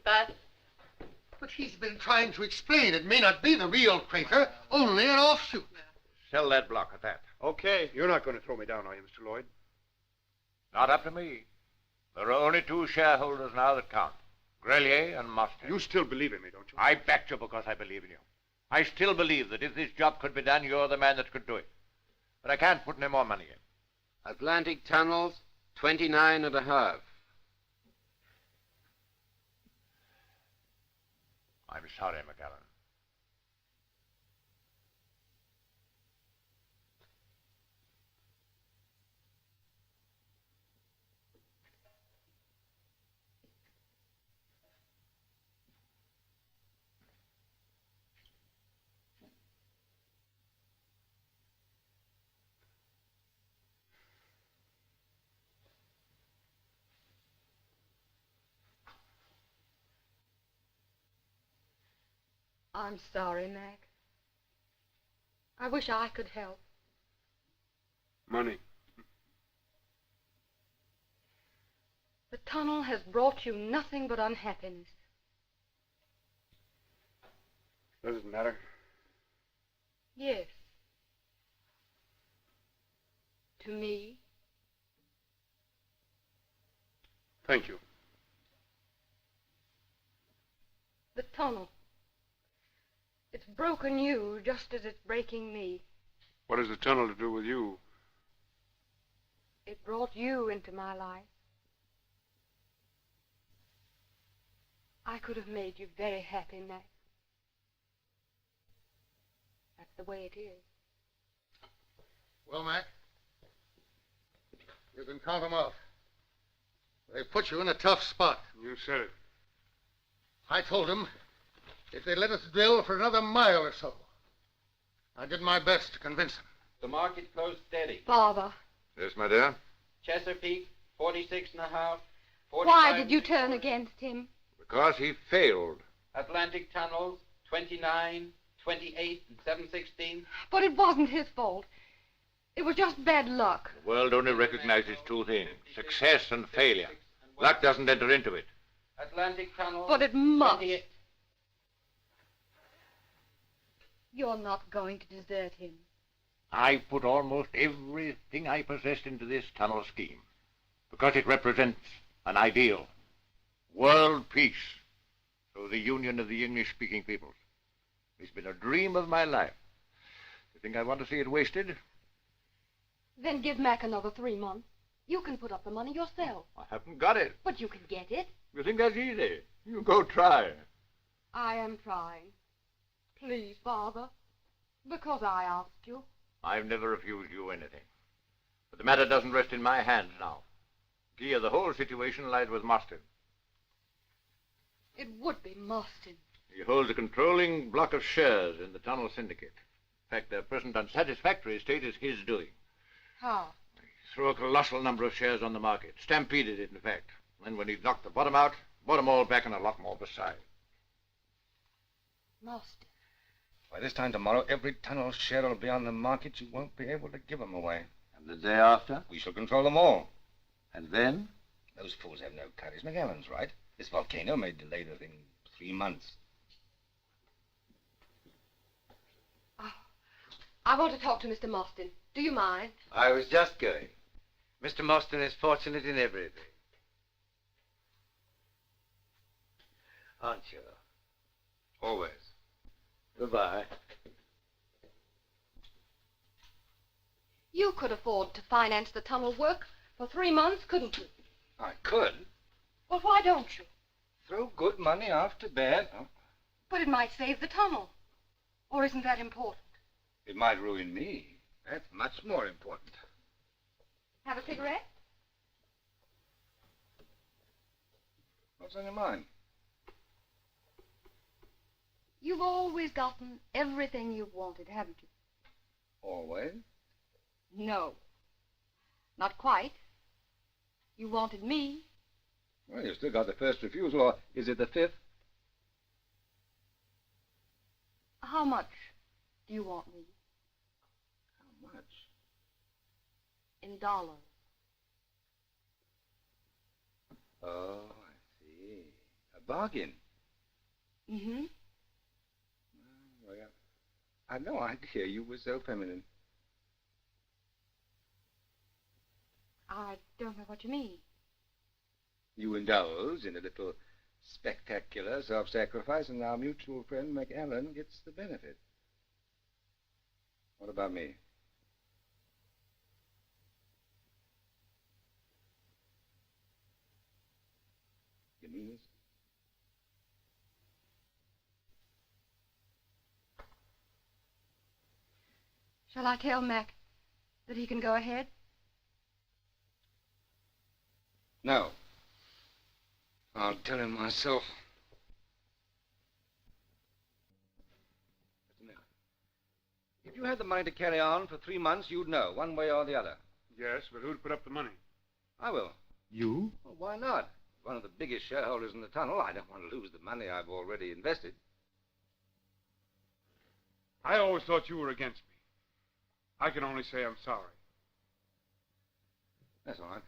But But he's been trying to explain it may not be the real crater, only an offshoot. Sell that block at that. Okay. You're not going to throw me down, are you, Mr. Lloyd? Not up to me. There are only 2 shareholders now that count. Grelier and Mustang. You still believe in me, don't you? I backed you because I believe in you. I still believe that if this job could be done, you're the man that could do it. But I can't put any more money in. Atlantic tunnels, 29.5. I'm sorry, McAllen. I'm sorry, Mac. I wish I could help. Money. The tunnel has brought you nothing but unhappiness. Doesn't matter. Yes. To me. Thank you. The tunnel. It's broken you just as it's breaking me. What has the tunnel to do with you? It brought you into my life. I could have made you very happy, Mac. That's the way it is. Well, Mac, you can count them off. They put you in a tough spot. You said it. I told them if they let us drill for another mile or so. I did my best to convince them. The market closed steady. Father. Yes, my dear? Chesapeake, 46.5. Why did you turn against him? Because he failed. Atlantic tunnels, 29, 28, and 7/16. But it wasn't his fault. It was just bad luck. The world only recognizes 2 things, success and failure. Luck doesn't enter into it. Atlantic tunnels. But it must. 28. You're not going to desert him. I put almost everything I possessed into this tunnel scheme. Because it represents an ideal. World peace through the union of the English-speaking peoples. It's been a dream of my life. You think I want to see it wasted? Then give Mac another 3 months. You can put up the money yourself. I haven't got it. But you can get it. You think that's easy? You go try. I am trying. Please, Father. Because I asked you. I've never refused you anything. But the matter doesn't rest in my hands now. The key of the whole situation lies with Marston. It would be Marston. He holds a controlling block of shares in the tunnel syndicate. In fact, their present unsatisfactory state is his doing. How? He threw a colossal number of shares on the market. Stampeded it, in fact. And when he knocked the bottom out, bought them all back and a lot more besides. Marston. By this time tomorrow, every tunnel share will be on the market. You won't be able to give them away. And the day after? We shall control them all. And then? Those fools have no courage. McAllen's right. This volcano may delay the thing 3 months. Oh, I want to talk to Mr. Marston. Do you mind? I was just going. Mr. Marston is fortunate in everything. Aren't you? Always. Goodbye. You could afford to finance the tunnel work for 3 months, couldn't you? I could. Well, why don't you? Throw good money after bad. Oh, But it might save the tunnel. Or isn't that important? it might ruin me. That's much more important. Have a cigarette? What's on your mind? You've always gotten everything you've wanted, haven't you? Always? No. Not quite. You wanted me. Well, you've still got the first refusal, or is it the 5th? How much do you want me? How much? In dollars. Oh, I see. A bargain. Mm-hmm. Well, I'd no idea you were so feminine. I don't know what you mean. You indulge in a little spectacular self-sacrifice, and our mutual friend McAllen gets the benefit. What about me? You mean this? Shall I tell Mac that he can go ahead? No. I'll tell him myself. Just a minute. If you had the money to carry on for 3 months, you'd know, one way or the other. Yes, but who'd put up the money? I will. You? Well, why not? One of the biggest shareholders in the tunnel. I don't want to lose the money I've already invested. I always thought you were against me. I can only say I'm sorry. That's all right.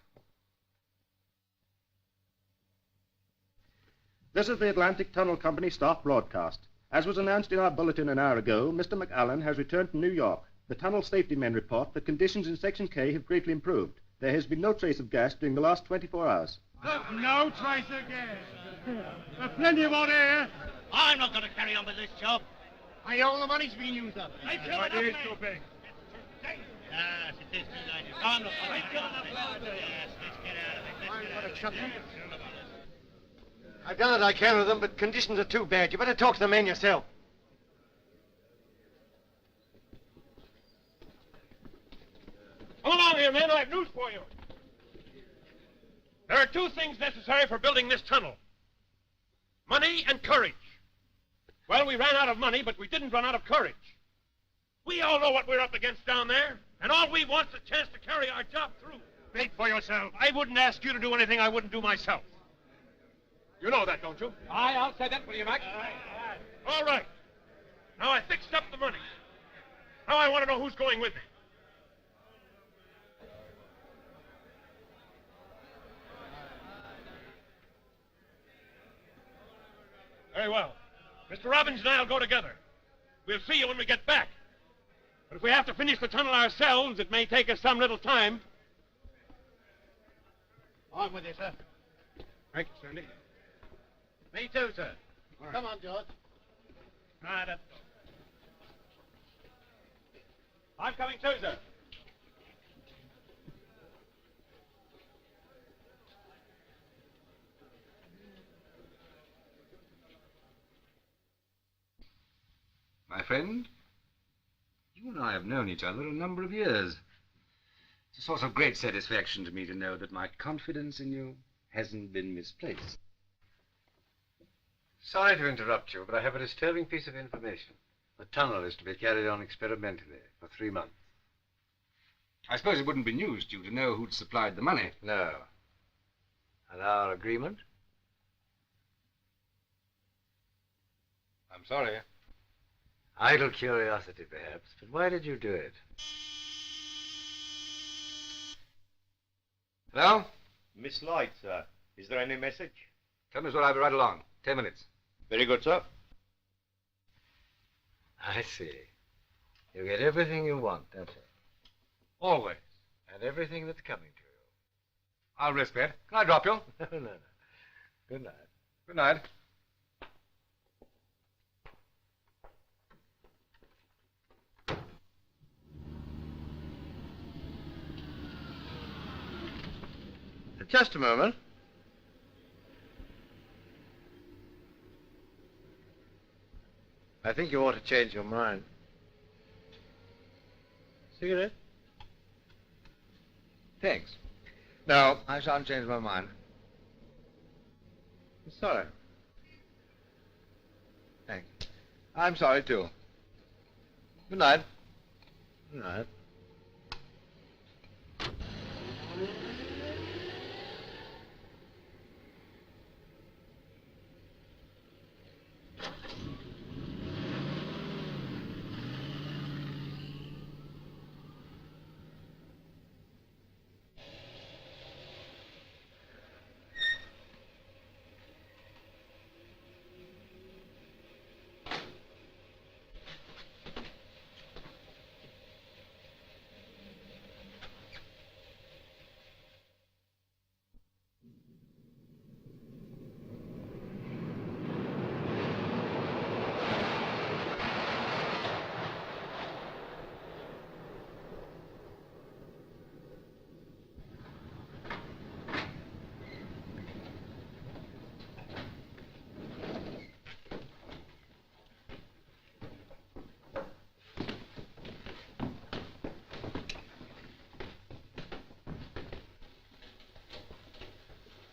This is the Atlantic Tunnel Company staff broadcast. As was announced in our bulletin an hour ago, Mr. McAllen has returned to New York. The tunnel safety men report that conditions in Section K have greatly improved. There has been no trace of gas during the last 24 hours. No trace of gas. There's plenty of hot air. I'm not going to carry on with this job. Hey, all the money's been used up. They killed enough men. Too big. Yes, it is too late. I'm not going to carry on. Yes, let's get out of it. Let's get out of it. I've done what I can with them, but conditions are too bad. You better talk to the men yourself. Come along here, men. I have news for you. There are 2 things necessary for building this tunnel. Money and courage. Well, we ran out of money, but we didn't run out of courage. We all know what we're up against down there, and all we want is a chance to carry our job through. Speak for yourself. I wouldn't ask you to do anything I wouldn't do myself. You know that, don't you? Aye, I'll say that for you, Mac. All right. Now I fixed up the money. Now I want to know who's going with me. Very well. Mr. Robbins and I'll go together. We'll see you when we get back. But if we have to finish the tunnel ourselves, it may take us some little time. I'm with you, sir. Thank you, Sandy. Me too, sir. All right. Come on, George. Right up. I'm coming too, sir. My friend, you and I have known each other a number of years. It's a source of great satisfaction to me to know that my confidence in you hasn't been misplaced. Sorry to interrupt you, but I have a disturbing piece of information. The tunnel is to be carried on experimentally for 3 months. I suppose it wouldn't be news to you to know who'd supplied the money. No. And our agreement? I'm sorry. Idle curiosity, perhaps, but why did you do it? Hello? Miss Light, sir. Is there any message? Tell me what I'll be right along. 10 minutes. Very good, sir. I see. You get everything you want, don't you? Always. And everything that's coming to you. I'll risk that. Can I drop you? No. Good night. Good night. Just a moment. I think you ought to change your mind. Cigarette? Thanks. No, I shan't change my mind. I'm sorry. Thanks. I'm sorry, too. Good night. Good night.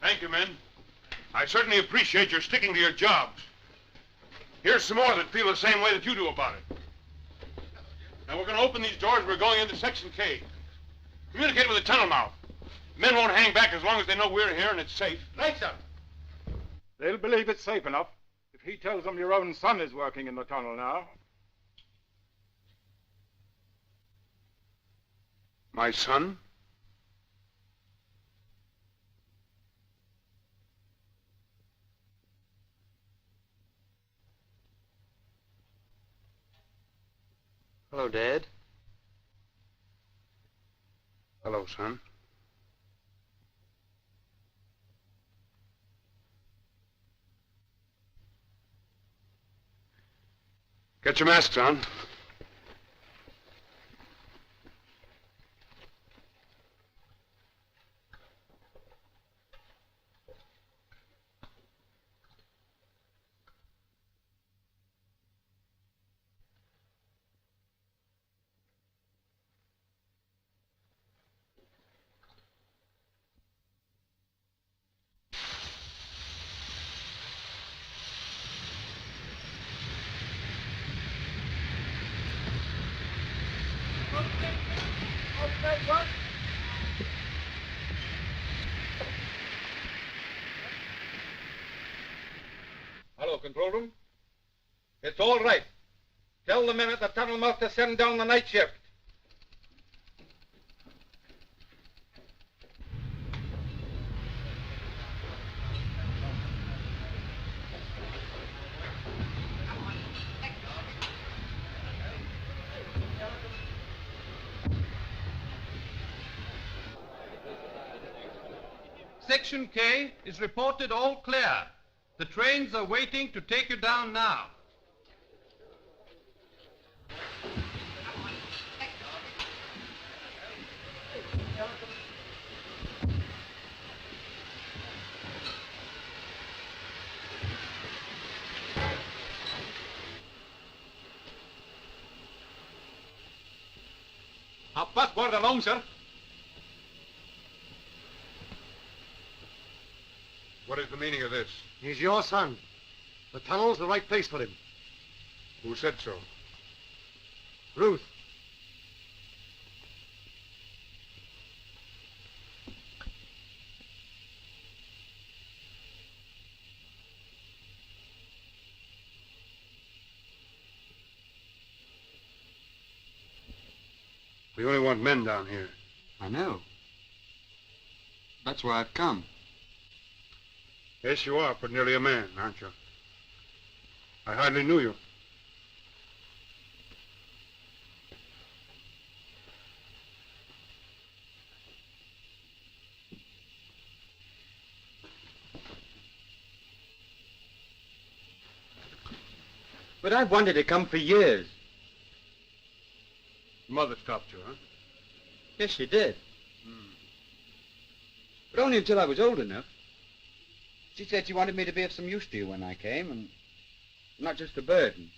Thank you, men. I certainly appreciate your sticking to your jobs. Here's some more that feel the same way that you do about it. Now, we're going to open these doors. We're going into Section K. Communicate with the tunnel mouth. Men won't hang back as long as they know we're here and it's safe. Right, sir. They'll believe it's safe enough if he tells them your own son is working in the tunnel now. My son? Hello, Dad. Hello, son. Get your masks on. Hello, control room. It's all right. Tell the men at the tunnel mouth to send down the night shift. Section K is reported all clear. The trains are waiting to take you down now. Password along, sir. What is the meaning of this? He's your son. The tunnel's the right place for him. Who said so? Ruth. We only want men down here. I know. That's why I've come. Yes, you are, but nearly a man, aren't you? I hardly knew you. But I've wanted to come for years. Mother stopped you, huh? Yes, she did. But only until I was old enough. She said she wanted me to be of some use to you when I came, and not just a burden.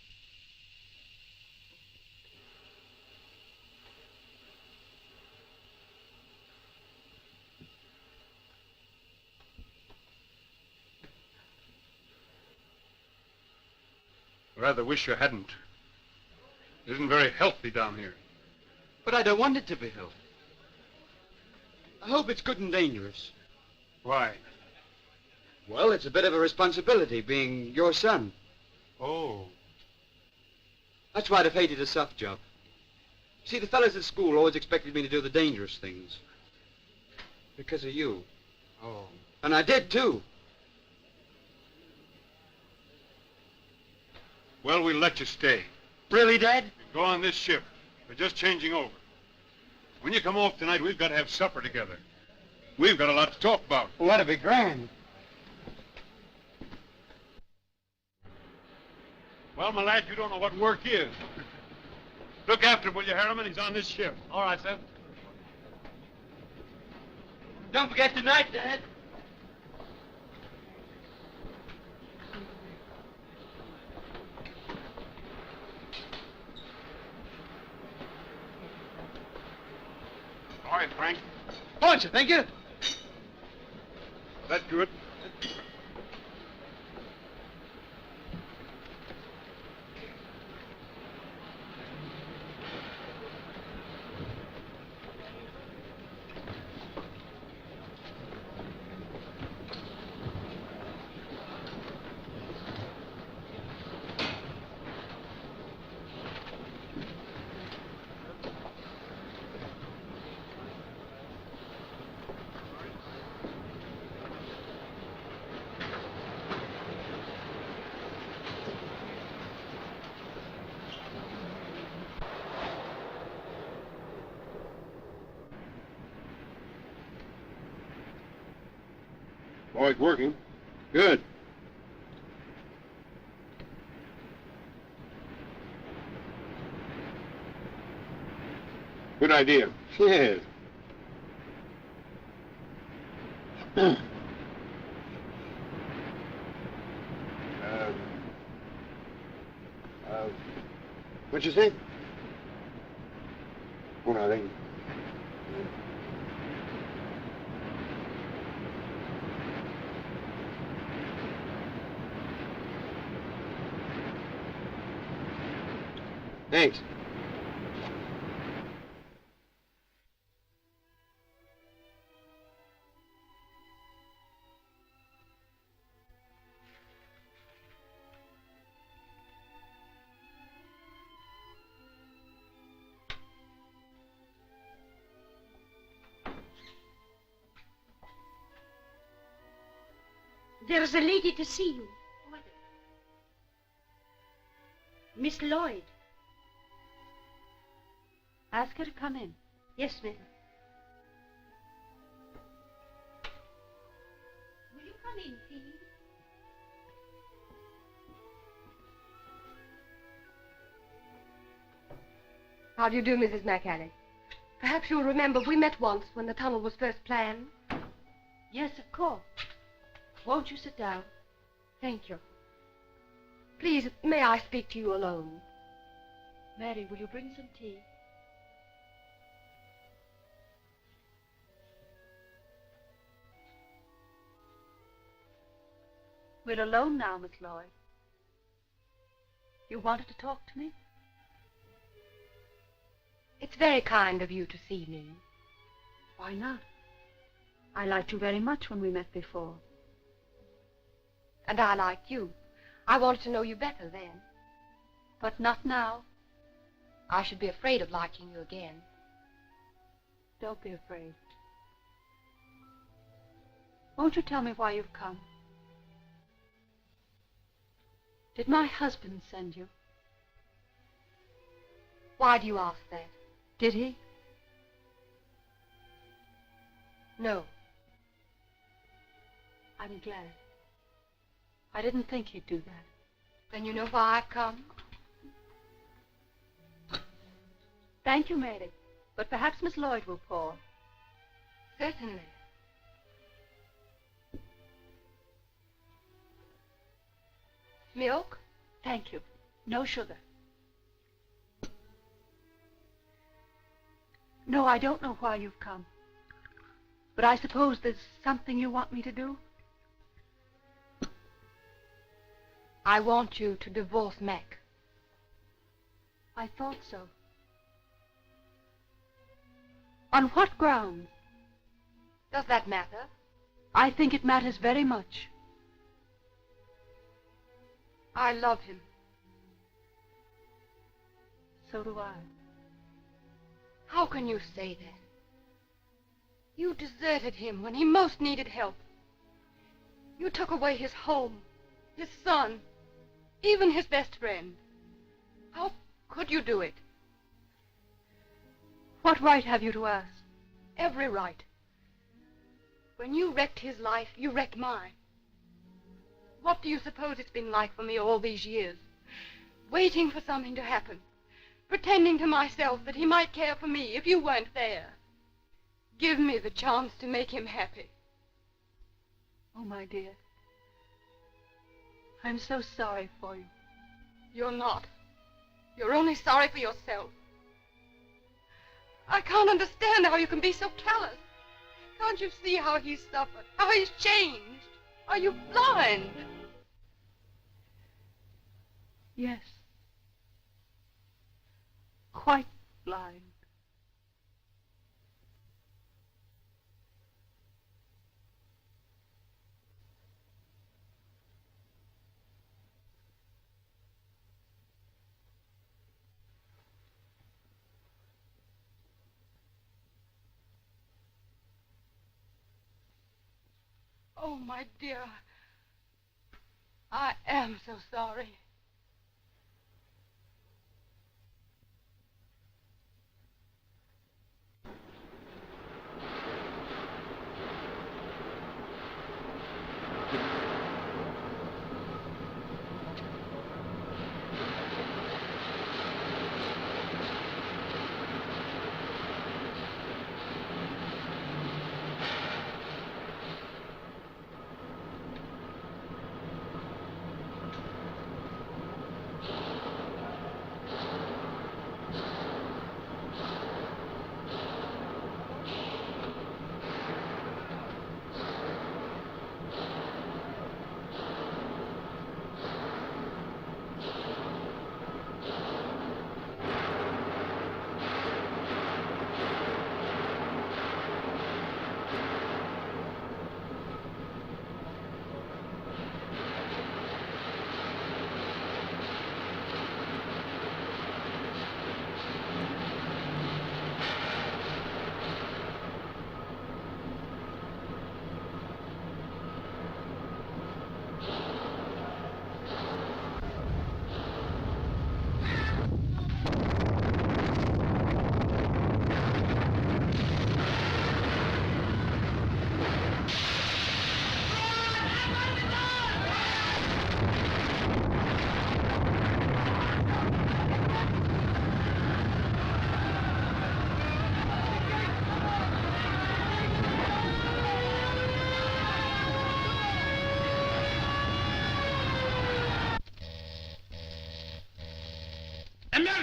Rather wish you hadn't. It isn't very healthy down here. But I don't want it to be healthy. I hope it's good and dangerous. Why? Well, it's a bit of a responsibility, being your son. Oh. That's why I'd have hated a soft job. See, the fellas at school always expected me to do the dangerous things. Because of you. Oh. And I did, too. Well, we'll let you stay. Really, Dad? Go on this ship. We're just changing over. When you come off tonight, we've got to have supper together. We've got a lot to talk about. Well, that'd be grand. Well, my lad, you don't know what work is. Look after him, will you, Harriman? He's on this ship. All right, sir. Don't forget tonight, Dad. All right, Frank. Punch it, thank you. That's good. Oh, it's working. Good. Good idea. Yes. What you think? Oh, nothing. Thanks. There's a lady to see you. Miss Lloyd. Ask her to come in. Yes, ma'am. Come in, please. How do you do, Mrs. McAllen? Perhaps you'll remember we met once when the tunnel was first planned. Yes, of course. Won't you sit down? Thank you. Please, may I speak to you alone? Mary, will you bring some tea? We're alone now, Miss Lloyd. You wanted to talk to me? It's very kind of you to see me. Why not? I liked you very much when we met before. And I liked you. I wanted to know you better then. But not now. I should be afraid of liking you again. Don't be afraid. Won't you tell me why you've come? Did my husband send you? Why do you ask that? Did he? No. I'm glad. I didn't think he'd do that. Then you know why I've come? Thank you, Mary. But perhaps Miss Lloyd will pour. Certainly. Milk? Thank you. No sugar. No, I don't know why you've come. But I suppose there's something you want me to do? I want you to divorce Mac. I thought so. On what grounds? Does that matter? I think it matters very much. I love him. So do I. How can you say that? You deserted him when he most needed help. You took away his home, his son, even his best friend. How could you do it? What right have you to ask? Every right. When you wrecked his life, you wrecked mine. What do you suppose it's been like for me all these years? Waiting for something to happen. Pretending to myself that he might care for me if you weren't there. Give me the chance to make him happy. Oh, my dear. I'm so sorry for you. You're not. You're only sorry for yourself. I can't understand how you can be so callous. Can't you see how he's suffered, how he's changed? Are you blind? Yes. Quite blind. Oh, my dear. I am so sorry.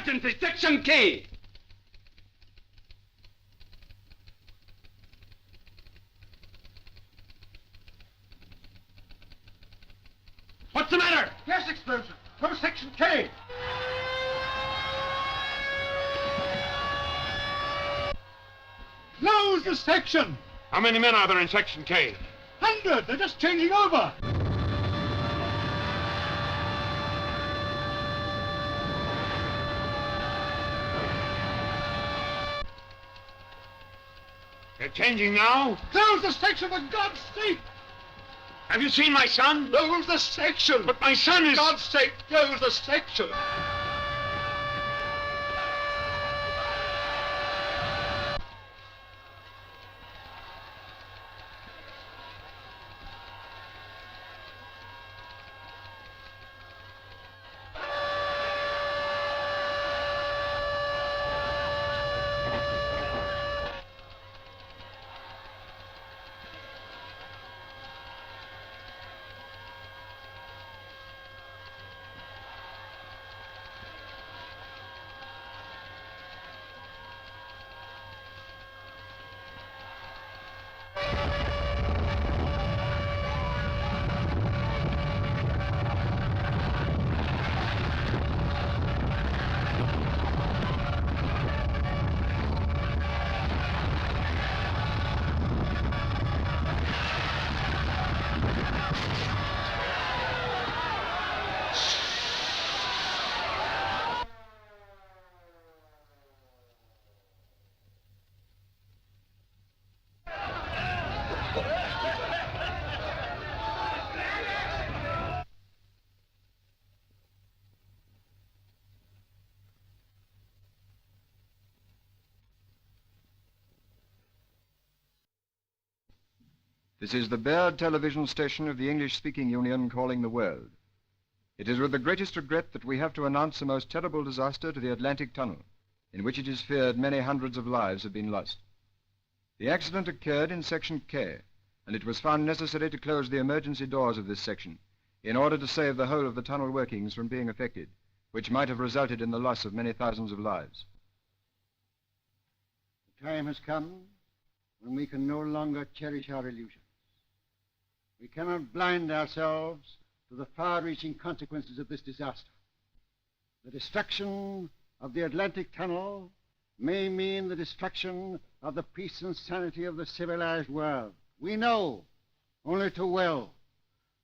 Emergency, Section K! What's the matter? Gas explosion from Section K. Close the section. How many men are there in Section K? 100. They're just changing over. They're changing now? Close the section for God's sake. Have you seen my son? Close the section. But my son is... For God's sake, close the section. This is the Baird television station of the English-speaking Union calling the world. It is with the greatest regret that we have to announce the most terrible disaster to the Atlantic Tunnel, in which it is feared many hundreds of lives have been lost. The accident occurred in Section K, and it was found necessary to close the emergency doors of this section in order to save the whole of the tunnel workings from being affected, which might have resulted in the loss of many thousands of lives. The time has come when we can no longer cherish our illusions. We cannot blind ourselves to the far-reaching consequences of this disaster. The destruction of the Atlantic Tunnel may mean the destruction of the peace and sanity of the civilized world. We know, only too well,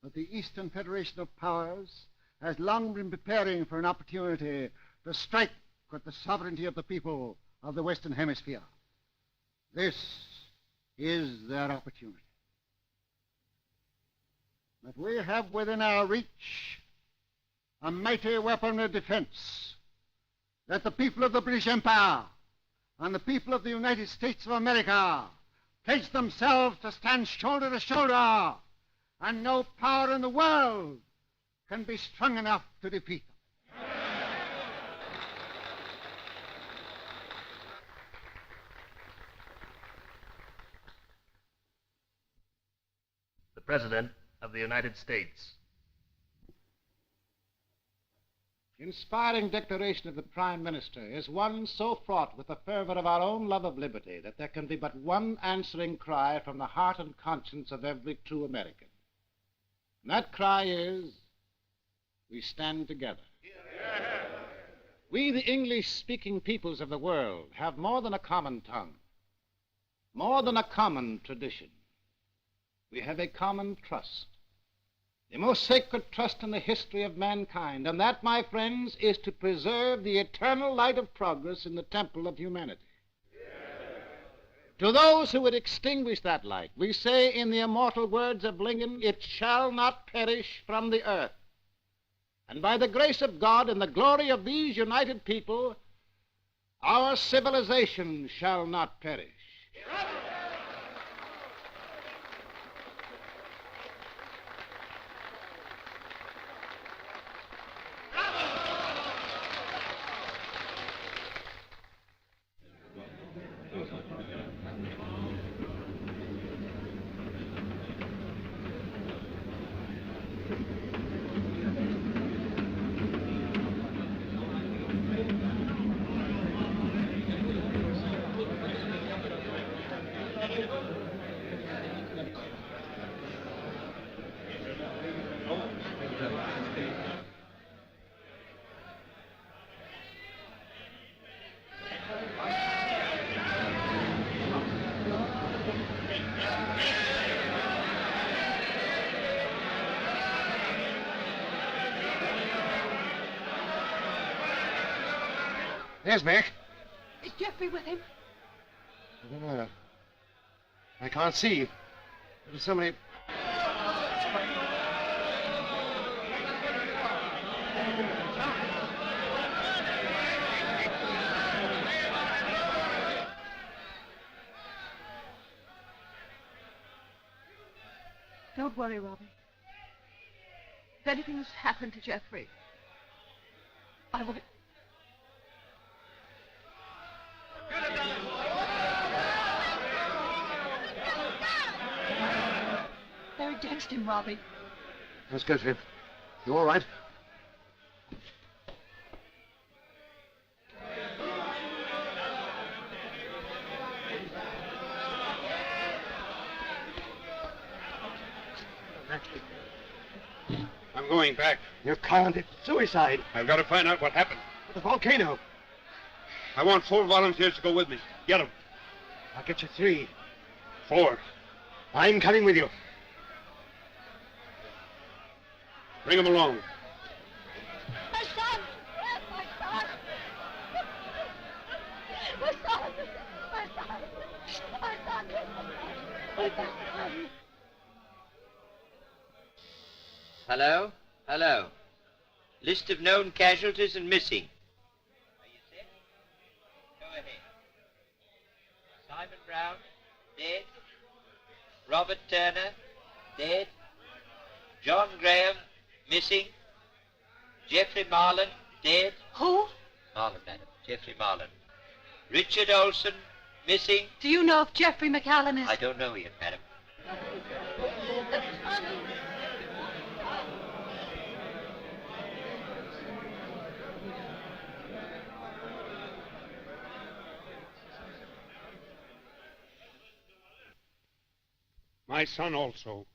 that the Eastern Federation of Powers has long been preparing for an opportunity to strike at the sovereignty of the people of the Western Hemisphere. This is their opportunity. That we have within our reach a mighty weapon of defense, that the people of the British Empire and the people of the United States of America pledge themselves to stand shoulder to shoulder, and no power in the world can be strong enough to defeat them. The President of the United States. The inspiring declaration of the Prime Minister is one so fraught with the fervor of our own love of liberty that there can be but one answering cry from the heart and conscience of every true American. And that cry is, we stand together. We, the English-speaking peoples of the world, have more than a common tongue, more than a common tradition. We have a common trust, the most sacred trust in the history of mankind, and that, my friends, is to preserve the eternal light of progress in the temple of humanity. To those who would extinguish that light, we say in the immortal words of Lincoln, it shall not perish from the earth. And by the grace of God and the glory of these united people, our civilization shall not perish. There's Mac. Is Jeffrey with him? I don't know. I can't see. There's so many... Don't worry, Robbie. If anything has happened to Jeffrey, I won't... They're against him, Robbie. Let's go to him. You all right? I'm going back. You can't. It's suicide. I've got to find out what happened. The volcano. I want 4 volunteers to go with me. Get them. I'll get you 3. 4. I'm coming with you. Bring them along. My son! My son! My son! My son! My son! My son! Hello? Hello. List of known casualties and missing. Are you set? Go ahead. Simon Brown, dead. Robert Turner, dead. John Graham, missing. Jeffrey Marlin, dead. Who? Marlin, madam. Jeffrey Marlin. Richard Olson, missing. Do you know if Jeffrey McAllen is... I don't know yet, madam. My son also.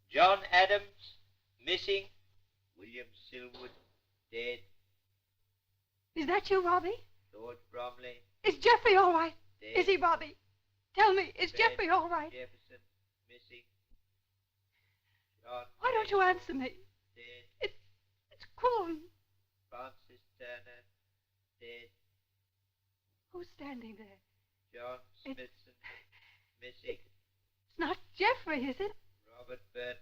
John Adams, missing. William Silwood, dead. Is that you, Robbie? George Bromley, Is Jeffrey all right? dead. Is he, Robbie? Tell me, is Dead. Jeffrey all right? Jefferson, missing. John Why don't you answer me? dead. It's cruel. Francis Turner, dead. Who's standing there? John Smithson, missing. It's not Jeffrey, is it? Robert Burton,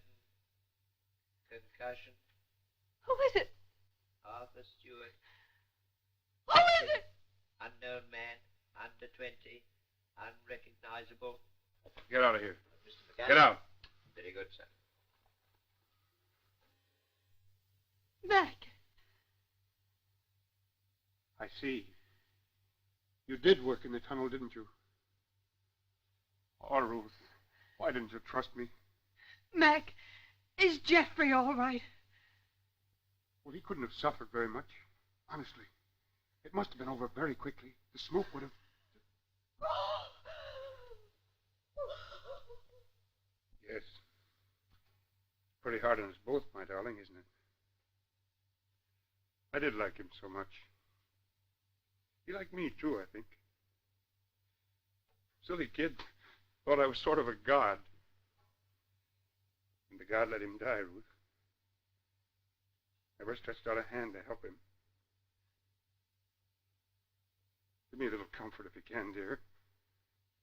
concussion. Who is it? Arthur Stewart, Who is it? unknown man, under 20, unrecognizable. Get out of here. Mr. McAllen. Get out. Very good, sir. Mac. I see. You did work in the tunnel, didn't you? Oh, Ruth, why didn't you trust me? Mac, is Jeffrey all right? Well, he couldn't have suffered very much. Honestly. It must have been over very quickly. The smoke would have... Yes. Pretty hard on us both, my darling, isn't it? I did like him so much. He liked me, too, I think. Silly kid. Thought I was sort of a god. And the god let him die, Ruth. Never stretched out a hand to help him. Give me a little comfort if you can, dear.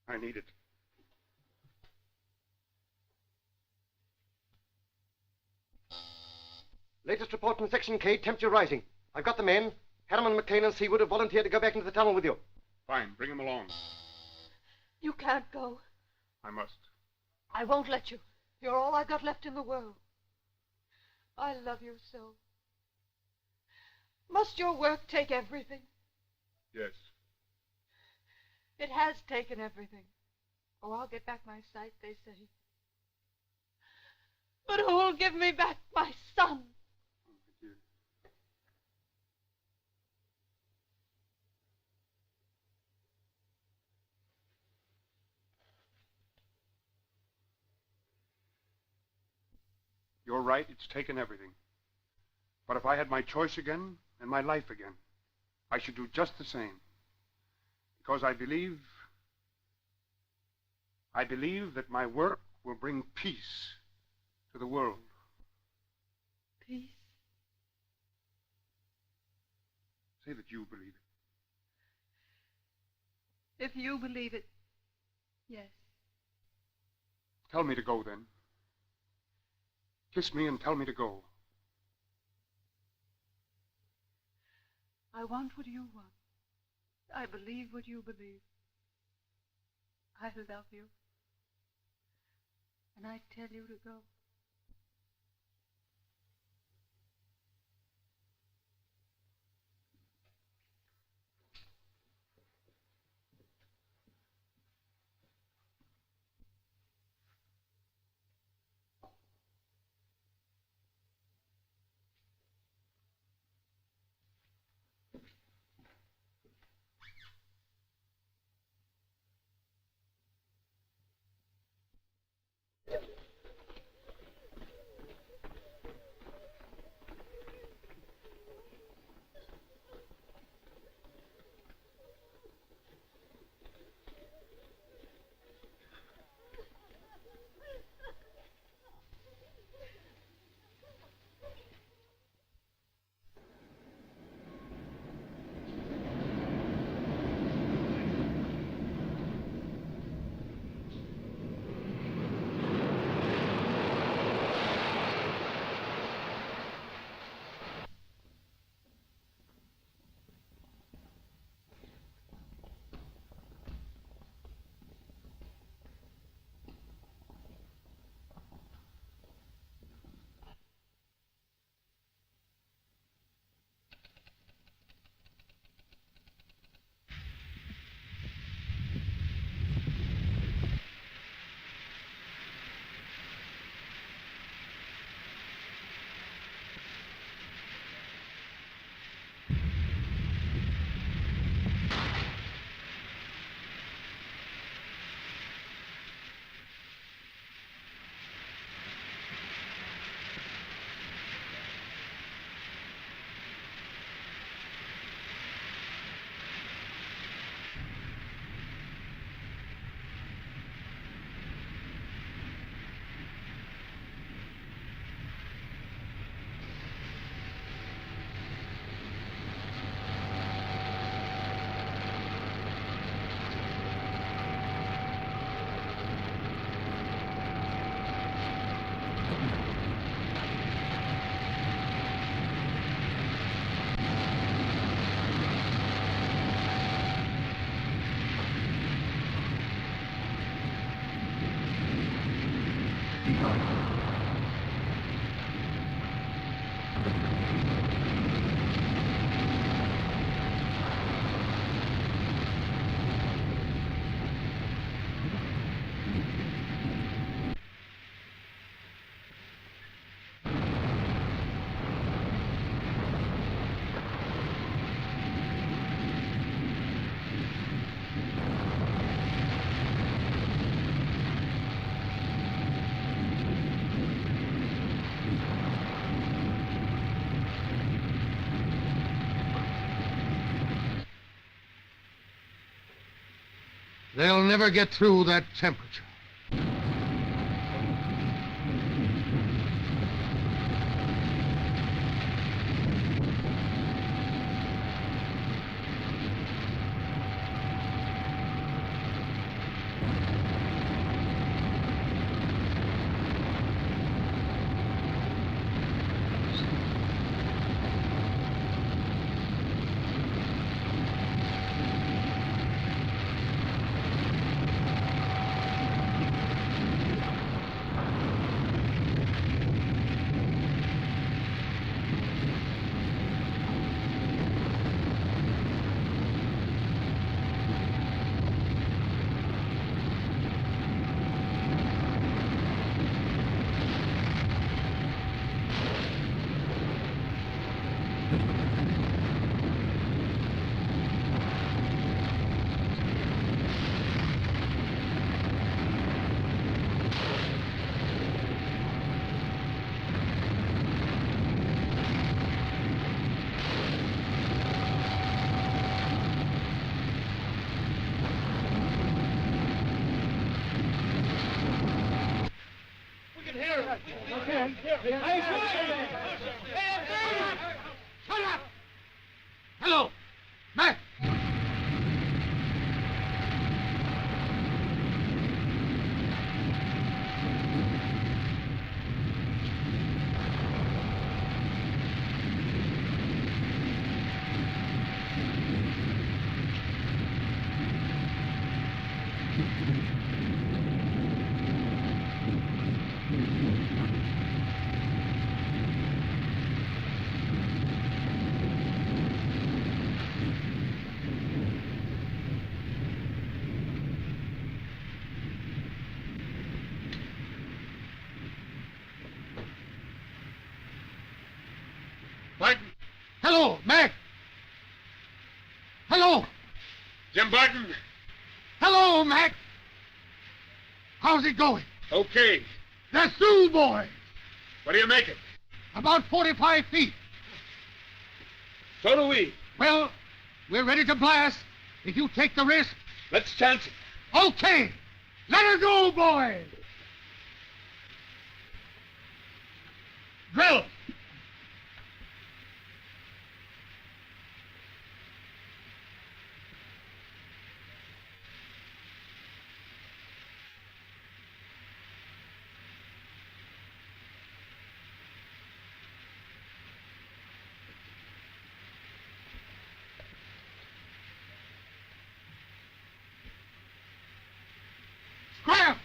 I need it. Latest report from Section K, temperature rising. I've got the men. Harriman, McLean, and Seawood have volunteered to go back into the tunnel with you. Fine, bring him along. You can't go. I must. I won't let you. You're all I've got left in the world. I love you so. Must your work take everything? Yes. It has taken everything. Oh, I'll get back my sight, they say. But who'll give me back my son? You're right, it's taken everything. But if I had my choice again and my life again, I should do just the same. Because I believe that my work will bring peace to the world. Peace? Say that you believe it. If you believe it, yes. Tell me to go, then. Kiss me and tell me to go. I want what you want. I believe what you believe. I love you. And I tell you to go. They'll never get through that temperature. man. Shut up! Hello, Mac! Barton? Hello, Mac! Hello! Jim Barton? Hello, Mac! How's it going? Okay. The Sioux boys! What do you make it? About 45 feet. So do we. Well, we're ready to blast if you take the risk. Let's chance it. Okay! Let her go, boys! Drill! Scram!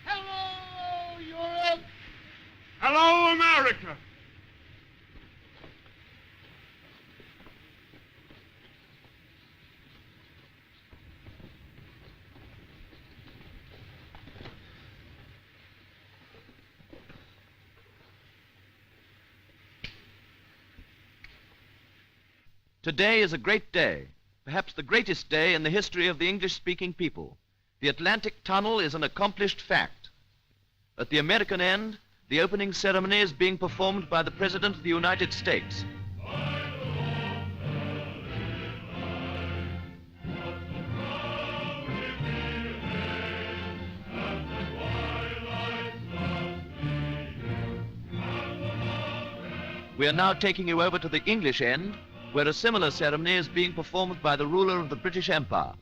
Hello, Europe! Hello, America! Today is a great day, perhaps the greatest day in the history of the English-speaking people. The Atlantic Tunnel is an accomplished fact. At the American end, the opening ceremony is being performed by the President of the United States. We are now taking you over to the English end, where a similar ceremony is being performed by the ruler of the British Empire.